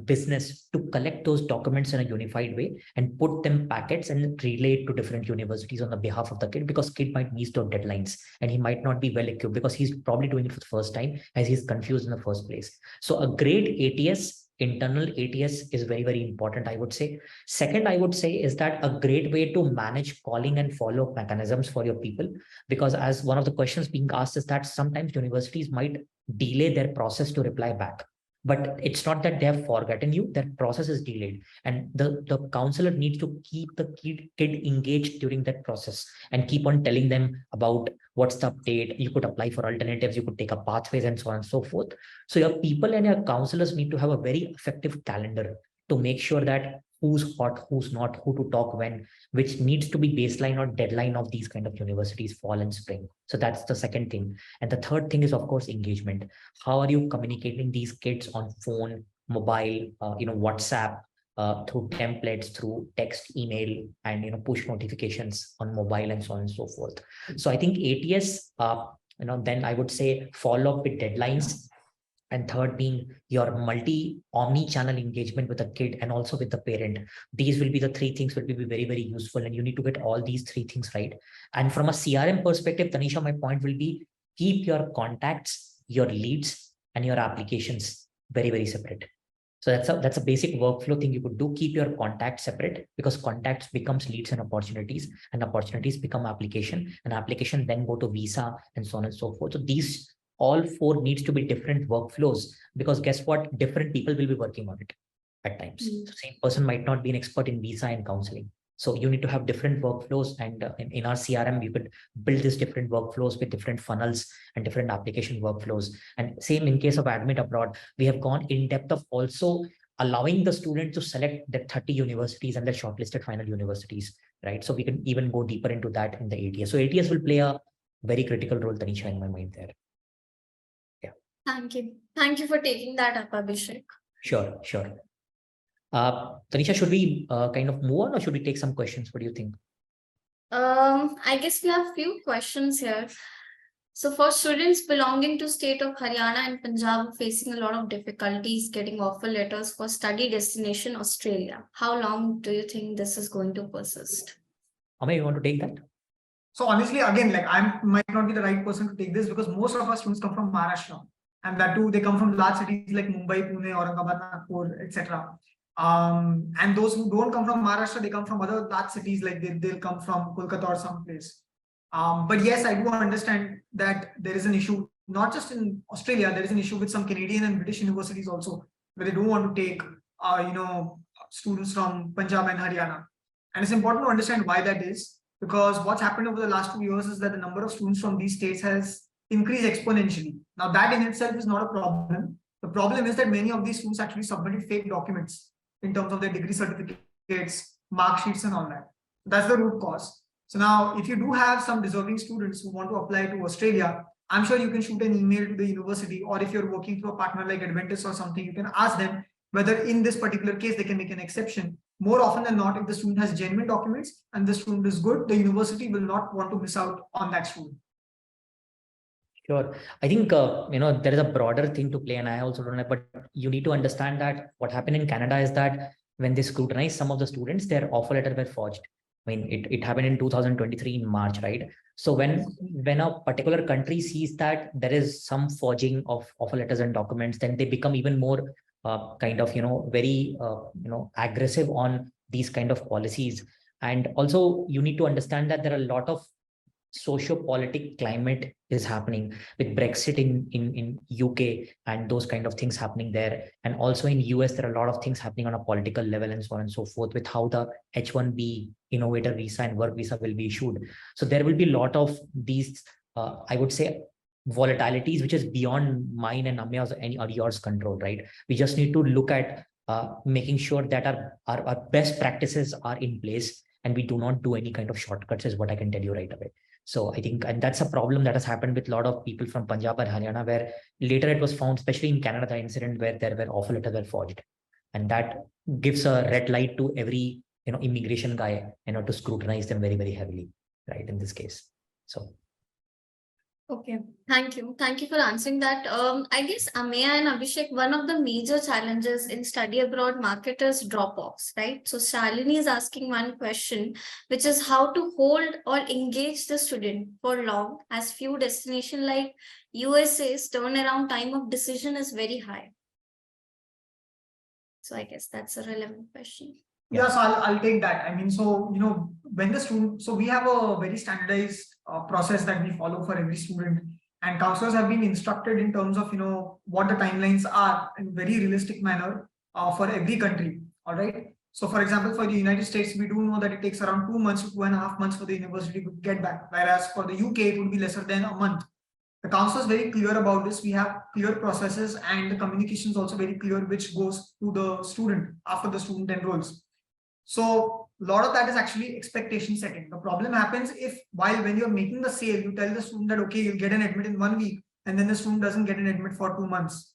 business to collect those documents in a unified way and put them packets and relay it to different universities on the behalf of the kid, because kid might miss those deadlines and he might not be well equipped because he's probably doing it for the first time as he's confused in the first place. So a great ATS, internal ATS, is very, very important, I would say. Second, I would say is that a great way to manage calling and follow-up mechanisms for your people, because as one of the questions being asked is that sometimes universities might delay their process to reply back. But it's not that they have forgotten you, that process is delayed. And the counselor needs to keep the kid engaged during that process and keep on telling them about what's the update. You could apply for alternatives, you could take up pathways and so on and so forth. So your people and your counselors need to have a very effective calendar to make sure that who's hot, who's not, who to talk when, which needs to be baseline or deadline of these kind of universities, fall and spring. So that's the second thing. And the third thing is, of course, engagement. How are you communicating these kids on phone, mobile, WhatsApp, through templates, through text, email, and push notifications on mobile and so on and so forth. So I think ATS, then I would say follow up with deadlines. And third being your omni-channel engagement with the kid and also with the parent. These will be the three things will be very, very useful. And you need to get all these three things right. And from a CRM perspective, Tanisha, my point will be keep your contacts, your leads, and your applications very, very separate. So that's a basic workflow thing you could do. Keep your contacts separate, because contacts becomes leads and opportunities become application, and application then go to visa and so on and so forth. So these all four needs to be different workflows, because guess what? Different people will be working on it at times. So same person might not be an expert in visa and counseling. So you need to have different workflows, and in our CRM, you could build these different workflows with different funnels and different application workflows. And same in case of AdmitAbroad, we have gone in depth of also allowing the student to select the 30 universities and the shortlisted final universities, right? So we can even go deeper into that in the ATS. So ATS will play a very critical role, Tanisha, in my mind there. Thank you. Thank you for taking that up, Abhishek. Sure. Tanisha, should we kind of move on, or should we take some questions? What do you think? I guess we have a few questions here. So for students belonging to state of Haryana and Punjab facing a lot of difficulties getting offer letters for study destination Australia, how long do you think this is going to persist? Ameya, you want to take that? So honestly, again, I might not be the right person to take this, because most of our students come from Maharashtra. And that too, they come from large cities like Mumbai, Pune, Aurangabad, Nagpur, etc. And those who don't come from Maharashtra, they come from other large cities, like they'll come from Kolkata or someplace. But yes, I do understand that there is an issue, not just in Australia, there is an issue with some Canadian and British universities also, where they don't want to take, students from Punjab and Haryana. And it's important to understand why that is, because what's happened over the last 2 years is that the number of students from these states has increased exponentially. Now, that in itself is not a problem. The problem is that many of these students actually submitted fake documents in terms of their degree certificates, mark sheets, and all that. That's the root cause. So now, if you do have some deserving students who want to apply to Australia, I'm sure you can shoot an email to the university, or if you're working through a partner like Adventis or something, you can ask them whether in this particular case they can make an exception. More often than not, if the student has genuine documents and the student is good, the university will not want to miss out on that student. Sure. I think, there is a broader thing to play, and I also don't know, but you need to understand that what happened in Canada is that when they scrutinized some of the students, their offer letter were forged. I mean, it happened in 2023 in March, right? So when a particular country sees that there is some forging of offer letters and documents, then they become even more very aggressive on these kind of policies. And also you need to understand that there are a lot of socio-politic climate is happening with Brexit in UK and those kind of things happening there. And also in US, there are a lot of things happening on a political level and so on and so forth with how the H-1B innovator visa and work visa will be issued. So there will be a lot of these, I would say, volatilities, which is beyond mine and Ameya's or yours control, right? We just need to look at making sure that our best practices are in place and we do not do any kind of shortcuts is what I can tell you right away. So I think, and that's a problem that has happened with a lot of people from Punjab or Haryana, where later it was found, especially in Canada, the incident where there were offer letters were forged. And that gives a red light to every, immigration guy, to scrutinize them very, very heavily, right, in this case. So. Okay, thank you. Thank you for answering that. I guess Ameya and Abhishek, one of the major challenges in study abroad market is drop-offs, right? So Shalini is asking one question, which is how to hold or engage the student for long, as few destinations like USA's turnaround time of decision is very high. So I guess that's a relevant question. Yeah, so I'll take that. I mean, so, when the student, so we have a very standardized process that we follow for every student, and counselors have been instructed in terms of, what the timelines are in a very realistic manner for every country. All right. So for example, for the United States, we do know that it takes around 2 months to 2.5 months for the university to get back. Whereas for the UK, it would be lesser than a month. The council is very clear about this. We have clear processes, and the communication is also very clear, which goes to the student after the student enrolls. So a lot of that is actually expectation setting. The problem happens if when you're making the sale, you tell the student that, okay, you'll get an admit in 1 week, and then the student doesn't get an admit for 2 months.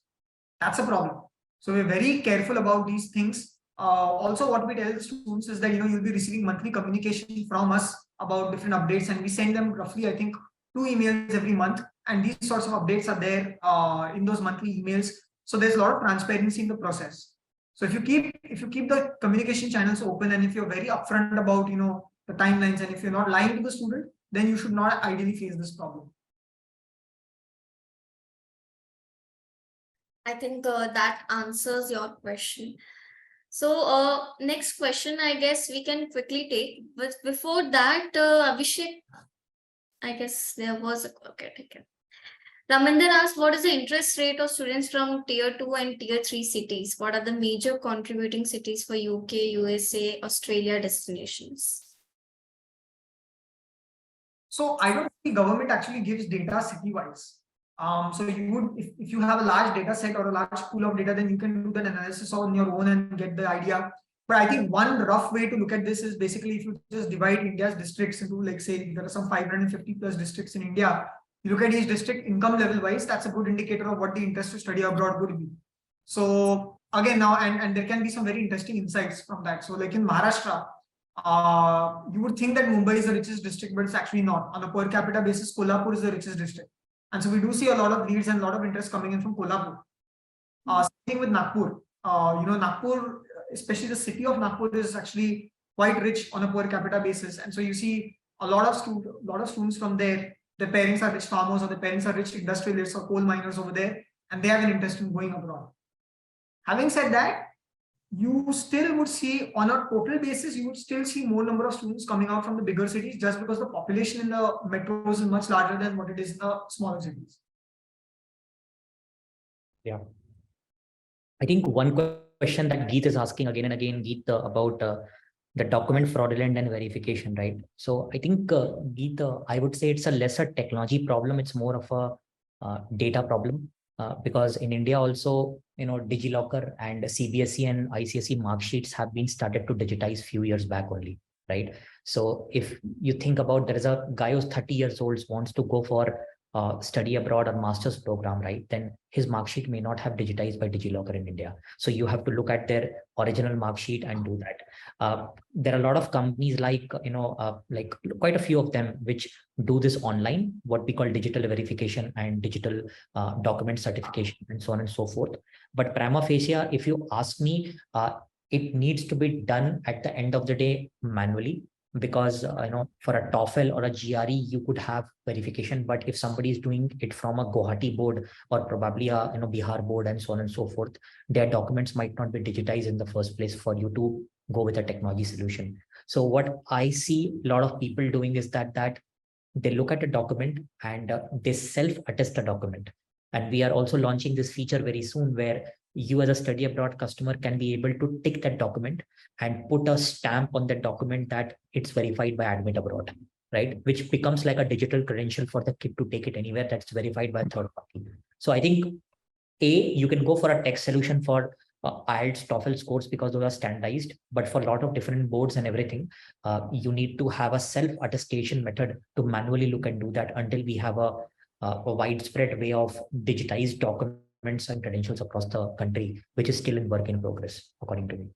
That's a problem. So we're very careful about these things. Also, what we tell the students is that, you'll be receiving monthly communication from us about different updates, and we send them roughly, I think, 2 emails every month. And these sorts of updates are there in those monthly emails. So there's a lot of transparency in the process. So if you keep the communication channels open, and if you're very upfront about, the timelines, and if you're not lying to the student, then you should not ideally face this problem. I think that answers your question. So next question, I guess we can quickly take. But before that, Abhishek, I guess there was a take it. Raminder asked, what is the interest rate of students from tier 2 and tier 3 cities? What are the major contributing cities for UK, USA, Australia destinations? So I don't think government actually gives data city-wise. So you would, if you have a large data set or a large pool of data, then you can do the analysis on your own and get the idea. But I think one rough way to look at this is basically if you just divide India's districts into, like, say, there are some 550 plus districts in India. You look at each district income level wise, that's a good indicator of what the interest to study abroad would be. So again, now, and there can be some very interesting insights from that. So like in Maharashtra, you would think that Mumbai is the richest district, but it's actually not. On a per capita basis, Kolhapur is the richest district. And so we do see a lot of leads and a lot of interest coming in from Kolhapur. Same thing with Nagpur. Nagpur, especially the city of Nagpur, is actually quite rich on a per capita basis. And so you see a lot of students from there. Their parents are rich farmers, or their parents are rich industrialists or coal miners over there, and they have an interest in going abroad. Having said that, you still would see on a total basis, you would still see more number of students coming out from the bigger cities just because the population in the metros is much larger than what it is in the smaller cities. Yeah. I think one question that Geet is asking again and again, Geet, about the document fraudulent and verification, right? So I think, Geet, I would say it's a lesser technology problem. It's more of a data problem, because in India also, DigiLocker and CBSE and ICSE mark sheets have been started to digitize few years back only, right? So if you think about, there is a guy who's 30 years old wants to go for study abroad or master's program, right? Then his mark sheet may not have digitized by DigiLocker in India. So you have to look at their original mark sheet and do that. There are a lot of companies like, like quite a few of them, which do this online, what we call digital verification and digital document certification and so on and so forth. But prima facie, if you ask me, it needs to be done at the end of the day manually, because for a TOEFL or a GRE you could have verification, but if somebody is doing it from a Guwahati board or probably a Bihar board and so on and so forth, their documents might not be digitized in the first place for you to go with a technology solution. So what I see a lot of people doing is that they look at a document and they self-attest the document. And we are also launching this feature very soon where you as a study abroad customer can be able to tick that document and put a stamp on that document that it's verified by AdmitAbroad, right? Which becomes like a digital credential for the kid to take it anywhere that's verified by a third party. So I think, you can go for a tech solution for IELTS, TOEFL scores because those are standardized, but for a lot of different boards and everything, you need to have a self-attestation method to manually look and do that until we have a widespread way of digitized documents and credentials across the country, which is still in work in progress, according to me.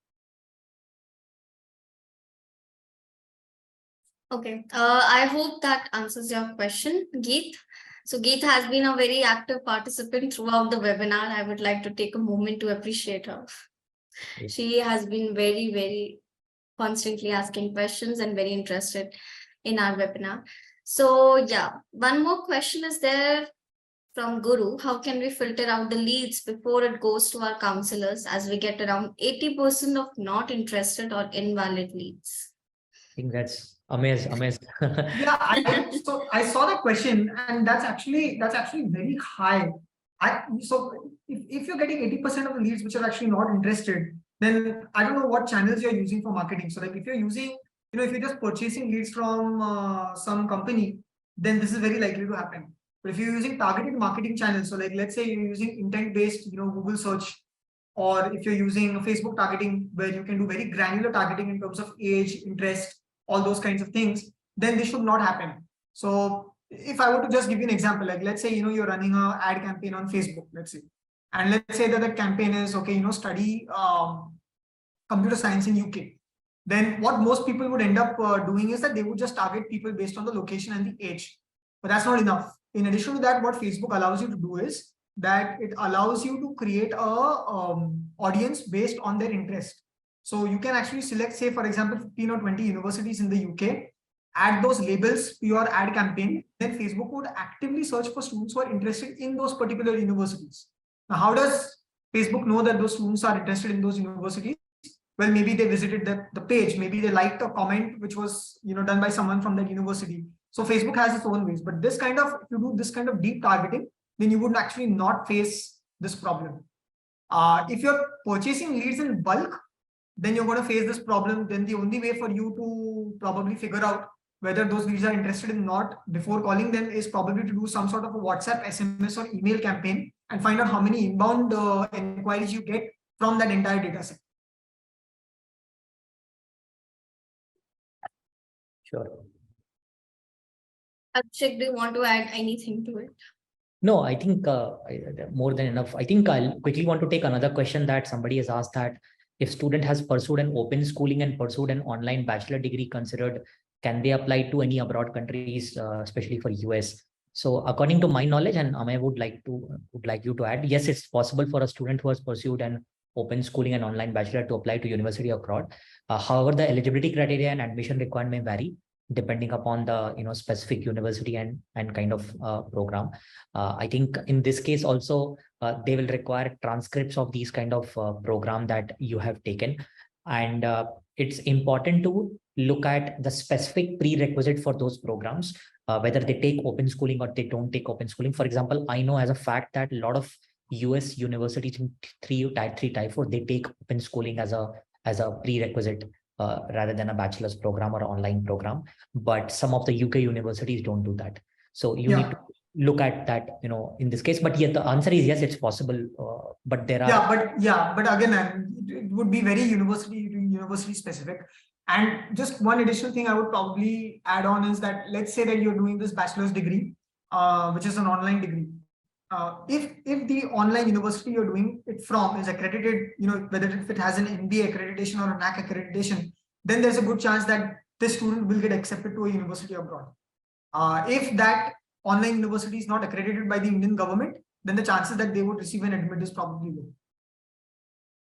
Okay, I hope that answers your question, Geet. So Geet has been a very active participant throughout the webinar. I would like to take a moment to appreciate her. Yes. She has been very, very constantly asking questions and very interested in our webinar. So yeah, one more question is there from Guru. How can we filter out the leads before it goes to our counselors, as we get around 80% of not interested or invalid leads? I think that's amazing. Yeah, so I saw that question, and that's actually very high. So if you're getting 80% of the leads which are actually not interested, then I don't know what channels you're using for marketing. So like if you're using, if you're just purchasing leads from some company, then this is very likely to happen. But if you're using targeted marketing channels, so like let's say you're using intent-based, Google search, or if you're using Facebook targeting where you can do very granular targeting in terms of age, interest, all those kinds of things, then this should not happen. So if I were to just give you an example, like let's say, you're running an ad campaign on Facebook, let's say, and let's say that the campaign is, okay, study computer science in UK. Then what most people would end up doing is that they would just target people based on the location and the age. But that's not enough. In addition to that, what Facebook allows you to do is that it allows you to create a audience based on their interest. So you can actually select, say, for example, 15 or 20 universities in the UK, add those labels to your ad campaign, then Facebook would actively search for students who are interested in those particular universities. Now, how does Facebook know that those students are interested in those universities? Well, maybe they visited the page, maybe they liked a comment which was done by someone from that university. So Facebook has its own ways, but if you do this kind of deep targeting, then you would actually not face this problem. If you're purchasing leads in bulk, then you're going to face this problem. Then the only way for you to probably figure out whether those leads are interested in not before calling them is probably to do some sort of a WhatsApp, SMS, or email campaign and find out how many inbound inquiries you get from that entire data set. Sure. Abhishek, do you want to add anything to it? No, I think more than enough. I think I'll quickly want to take another question that somebody has asked, that if student has pursued an open schooling and pursued an online bachelor degree considered, can they apply to any abroad countries, especially for US? So according to my knowledge, and Ameya would like you to add, yes, it's possible for a student who has pursued an open schooling and online bachelor to apply to university abroad. However, the eligibility criteria and admission requirement may vary. depending upon the specific university and kind of program. I think in this case also they will require transcripts of these kind of program that you have taken, and it's important to look at the specific prerequisite for those programs, whether they take open schooling or they don't take open schooling. For example, I know as a fact that a lot of US universities in tier 3, tier 4, they take open schooling as a prerequisite rather than a bachelor's program or online program. But some of the UK universities don't do that. So you need to look at that, in this case. But yet the answer is yes, it's possible. But there are but again, it would be very university specific. And just one additional thing I would probably add on is that let's say that you're doing this bachelor's degree, which is an online degree. If the online university you're doing it from is accredited, whether if it has an MBA accreditation or a NAC accreditation, then there's a good chance that this student will get accepted to a university abroad. If that online university is not accredited by the Indian government, then the chances that they would receive an admit is probably low.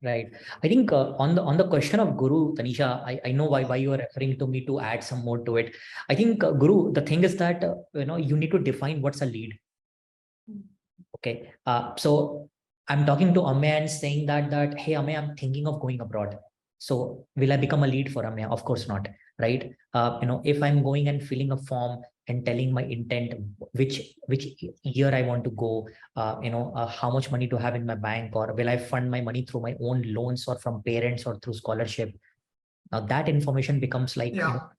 Right. I think on the question of Guru, Tanisha, I know why you are referring to me to add some more to it. I think Guru, the thing is that you need to define what's a lead. Okay. So I'm talking to Ameya and saying that hey Ameya, I'm thinking of going abroad. So will I become a lead for Ameya? Of course not. Right. If I'm going and filling a form and telling my intent, which year I want to go, how much money to have in my bank, or will I fund my money through my own loans or from parents or through scholarship. Now that information becomes like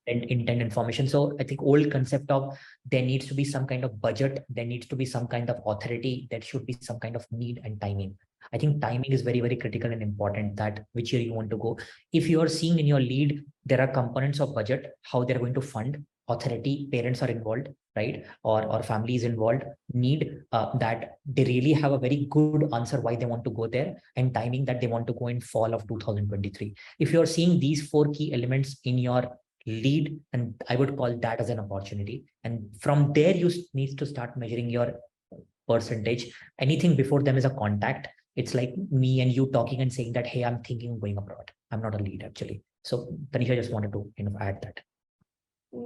intent information. So I think old concept of there needs to be some kind of budget, there needs to be some kind of authority, there should be some kind of need and timing. I think timing is very, very critical and important, that which year you want to go. If you are seeing in your lead, there are components of budget, how they're going to fund, authority, parents are involved, right? Or family is involved, need that they really have a very good answer why they want to go there, and timing that they want to go in fall of 2023. If you're seeing these 4 key elements in your lead, and I would call that as an opportunity. And from there, you need to start measuring your percentage. Anything before them is a contact. It's like me and you talking and saying that, hey, I'm thinking of going abroad. I'm not a lead actually. So Tanisha, just wanted to add that.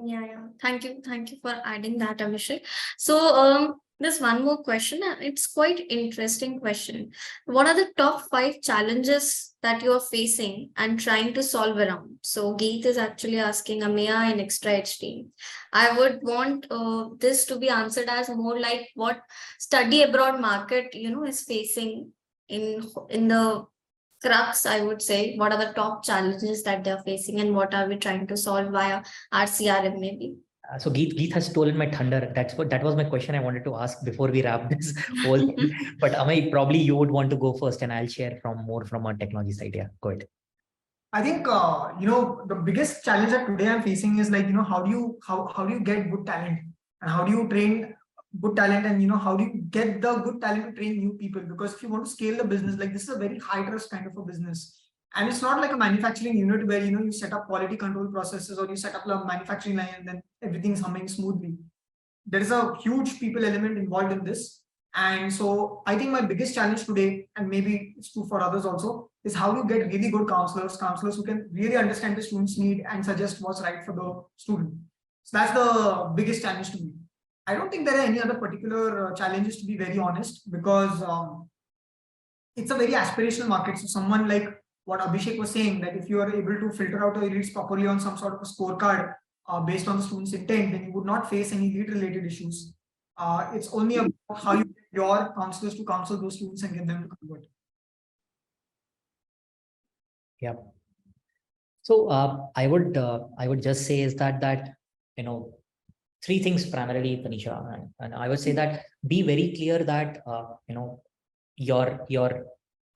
Yeah. Thank you for adding that, Abhishek. So there's one more question, and it's quite interesting question. What are the top 5 challenges that you are facing and trying to solve around? So Geet is actually asking Ameya and ExtraaEdge team. I would want this to be answered as more like what study abroad market is facing in the crux, I would say. What are the top challenges that they're facing, and what are we trying to solve via our CRM maybe? So Geet has stolen my thunder. That was my question I wanted to ask before we wrap this whole thing. But Ameya, probably you would want to go first, and I'll share more from our technology side. Yeah, go ahead. I think the biggest challenge that today I'm facing is like how do you get good talent, and how do you train good talent, and how do you get the good talent to train new people? Because if you want to scale the business, like this is a very high trust kind of a business, and it's not like a manufacturing unit where you set up quality control processes, or you set up a manufacturing line and then everything's humming smoothly. There is a huge people element involved in this. And so I think my biggest challenge today, and maybe it's true for others also, is how you get really good counselors who can really understand the student's need and suggest what's right for the student. So that's the biggest challenge to me. I don't think there are any other particular challenges, to be very honest, because it's a very aspirational market. So someone like what Abhishek was saying, that if you are able to filter out your leads properly on some sort of a scorecard based on the student's intent, then you would not face any lead related issues. It's only about how you get your counselors to counsel those students and get them to convert. Yeah. So I would just say is that 3 things primarily, Tanisha, and I would say that be very clear that your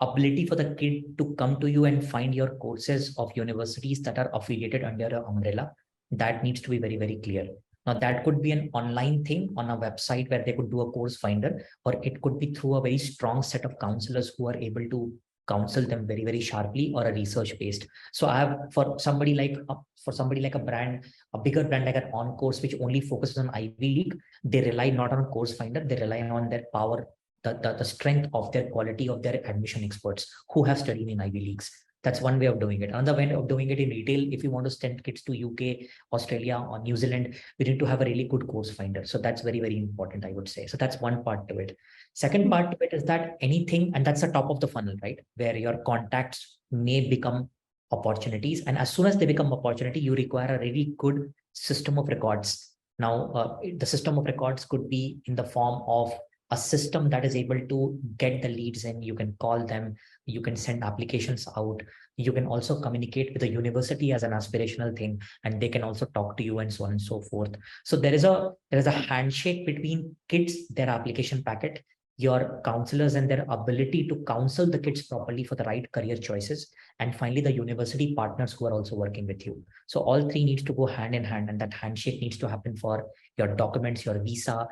ability for the kid to come to you and find your courses of universities that are affiliated under an umbrella, that needs to be very, very clear. Now that could be an online thing on a website where they could do a course finder, or it could be through a very strong set of counselors who are able to counsel them very, very sharply, or a research based. So I have for somebody like a brand, a bigger brand like an On Course, which only focuses on Ivy League, they rely not on a course finder, they rely on their power, the strength of their quality of their admission experts who have studied in Ivy Leagues. That's one way of doing it. Another way of doing it in retail, if you want to send kids to UK, Australia, or New Zealand, we need to have a really good course finder. So that's very, very important, I would say. So that's one part to it. Second part to it is that anything, and that's the top of the funnel, right? Where your contacts may become opportunities. And as soon as they become opportunity, you require a really good system of records. Now, the system of records could be in the form of a system that is able to get the leads in. You can call them, you can send applications out. You can also communicate with the university as an aspirational thing, and they can also talk to you and so on and so forth. So there is a handshake between kids, their application packet, your counselors and their ability to counsel the kids properly for the right career choices, and finally the university partners who are also working with you. So all three needs to go hand in hand, and that handshake needs to happen for your documents, your visa,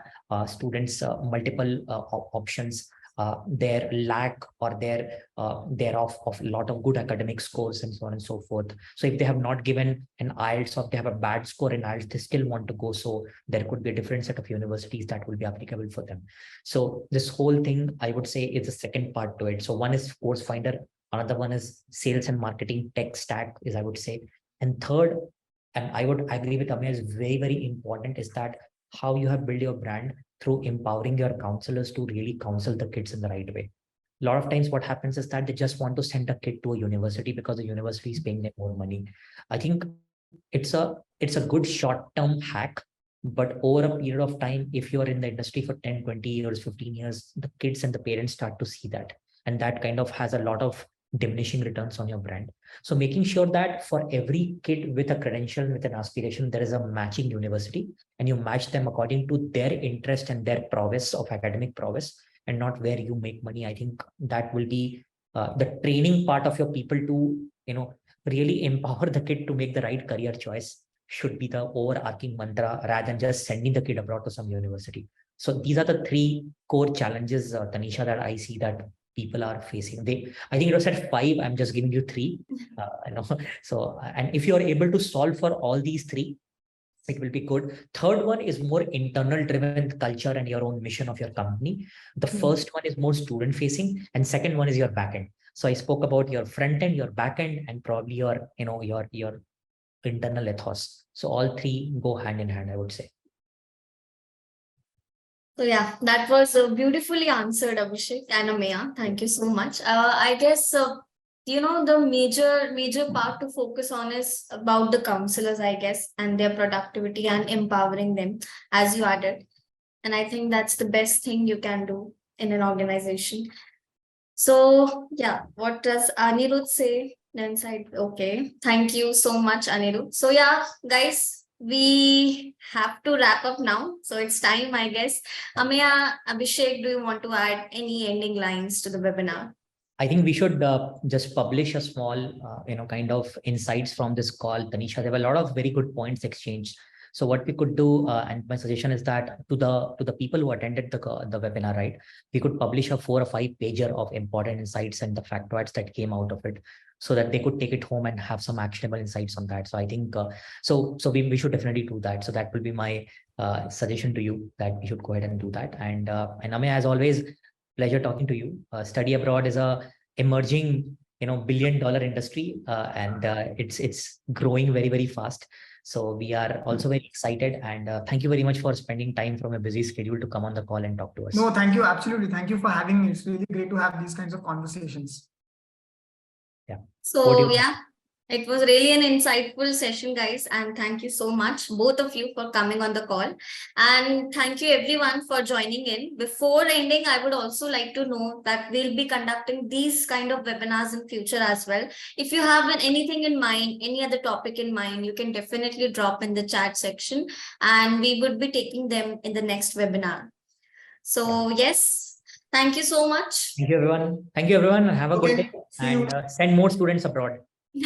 students, multiple options, their lack or thereof of a lot of good academic scores and so on and so forth. So if they have not given an IELTS, or if they have a bad score in IELTS, they still want to go. So there could be a different set of universities that will be applicable for them. So this whole thing, I would say, is the second part to it. So one is course finder. Another one is sales and marketing tech stack, is I would say. And third, and I would agree with Ameya, is very, very important, is that how you have built your brand through empowering your counselors to really counsel the kids in the right way. A lot of times what happens is that they just want to send a kid to a university because the university is paying them more money. I think it's a good short-term hack, but over a period of time, if you're in the industry for 10, 20 years, 15 years, the kids and the parents start to see that. And that kind of has a lot of diminishing returns on your brand. So making sure that for every kid with a credential, with an aspiration, there is a matching university, and you match them according to their interest and their prowess of academic prowess, and not where you make money. I think that will be the training part of your people to, really empower the kid to make the right career choice should be the overarching mantra, rather than just sending the kid abroad to some university. So these are the three core challenges, Tanisha, that I see that people are facing. I think it was at 5. I'm just giving you 3. So, and if you are able to solve for all these 3, it will be good. Third one is more internal driven culture and your own mission of your company. The first one is more student facing, and second one is your backend. So I spoke about your front end, your backend, and probably your internal ethos. So all 3 go hand in hand, I would say. So yeah, that was beautifully answered, Abhishek and Ameya. Thank you so much. I guess the major part to focus on is about the counselors, I guess, and their productivity and empowering them, as you added. And I think that's the best thing you can do in an organization. So yeah, what does Anirudh say? Inside, okay. Thank you so much, Anirudh. So yeah, guys, we have to wrap up now. So it's time, I guess. Ameya, Abhishek, do you want to add any ending lines to the webinar? I think we should just publish a small, kind of insights from this call, Tanisha. There were a lot of very good points exchanged. So what we could do, and my suggestion is that to the people who attended the webinar, right, we could publish a 4 or 5 pager of important insights and the factoids that came out of it, so that they could take it home and have some actionable insights on that. So I think so we should definitely do that. So that will be my suggestion to you, that we should go ahead and do that. And Ameya, as always, pleasure talking to you. Study abroad is a emerging, billion-dollar industry, and it's growing very, very fast. So we are also very excited, and thank you very much for spending time from a busy schedule to come on the call and talk to us. No, thank you. Absolutely. Thank you for having me. It's really great to have these kinds of conversations. Yeah. So yeah, it was really an insightful session, guys. And thank you so much, both of you, for coming on the call. And thank you everyone for joining in. Before ending, I would also like to know that we'll be conducting these kind of webinars in future as well. If you have anything in mind, any other topic in mind, you can definitely drop in the chat section, and we would be taking them in the next webinar. So yes. Thank you so much. Thank you, everyone. Thank you, everyone. Have a good day, See you. and send more students abroad.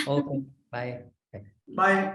Okay. Bye. Bye.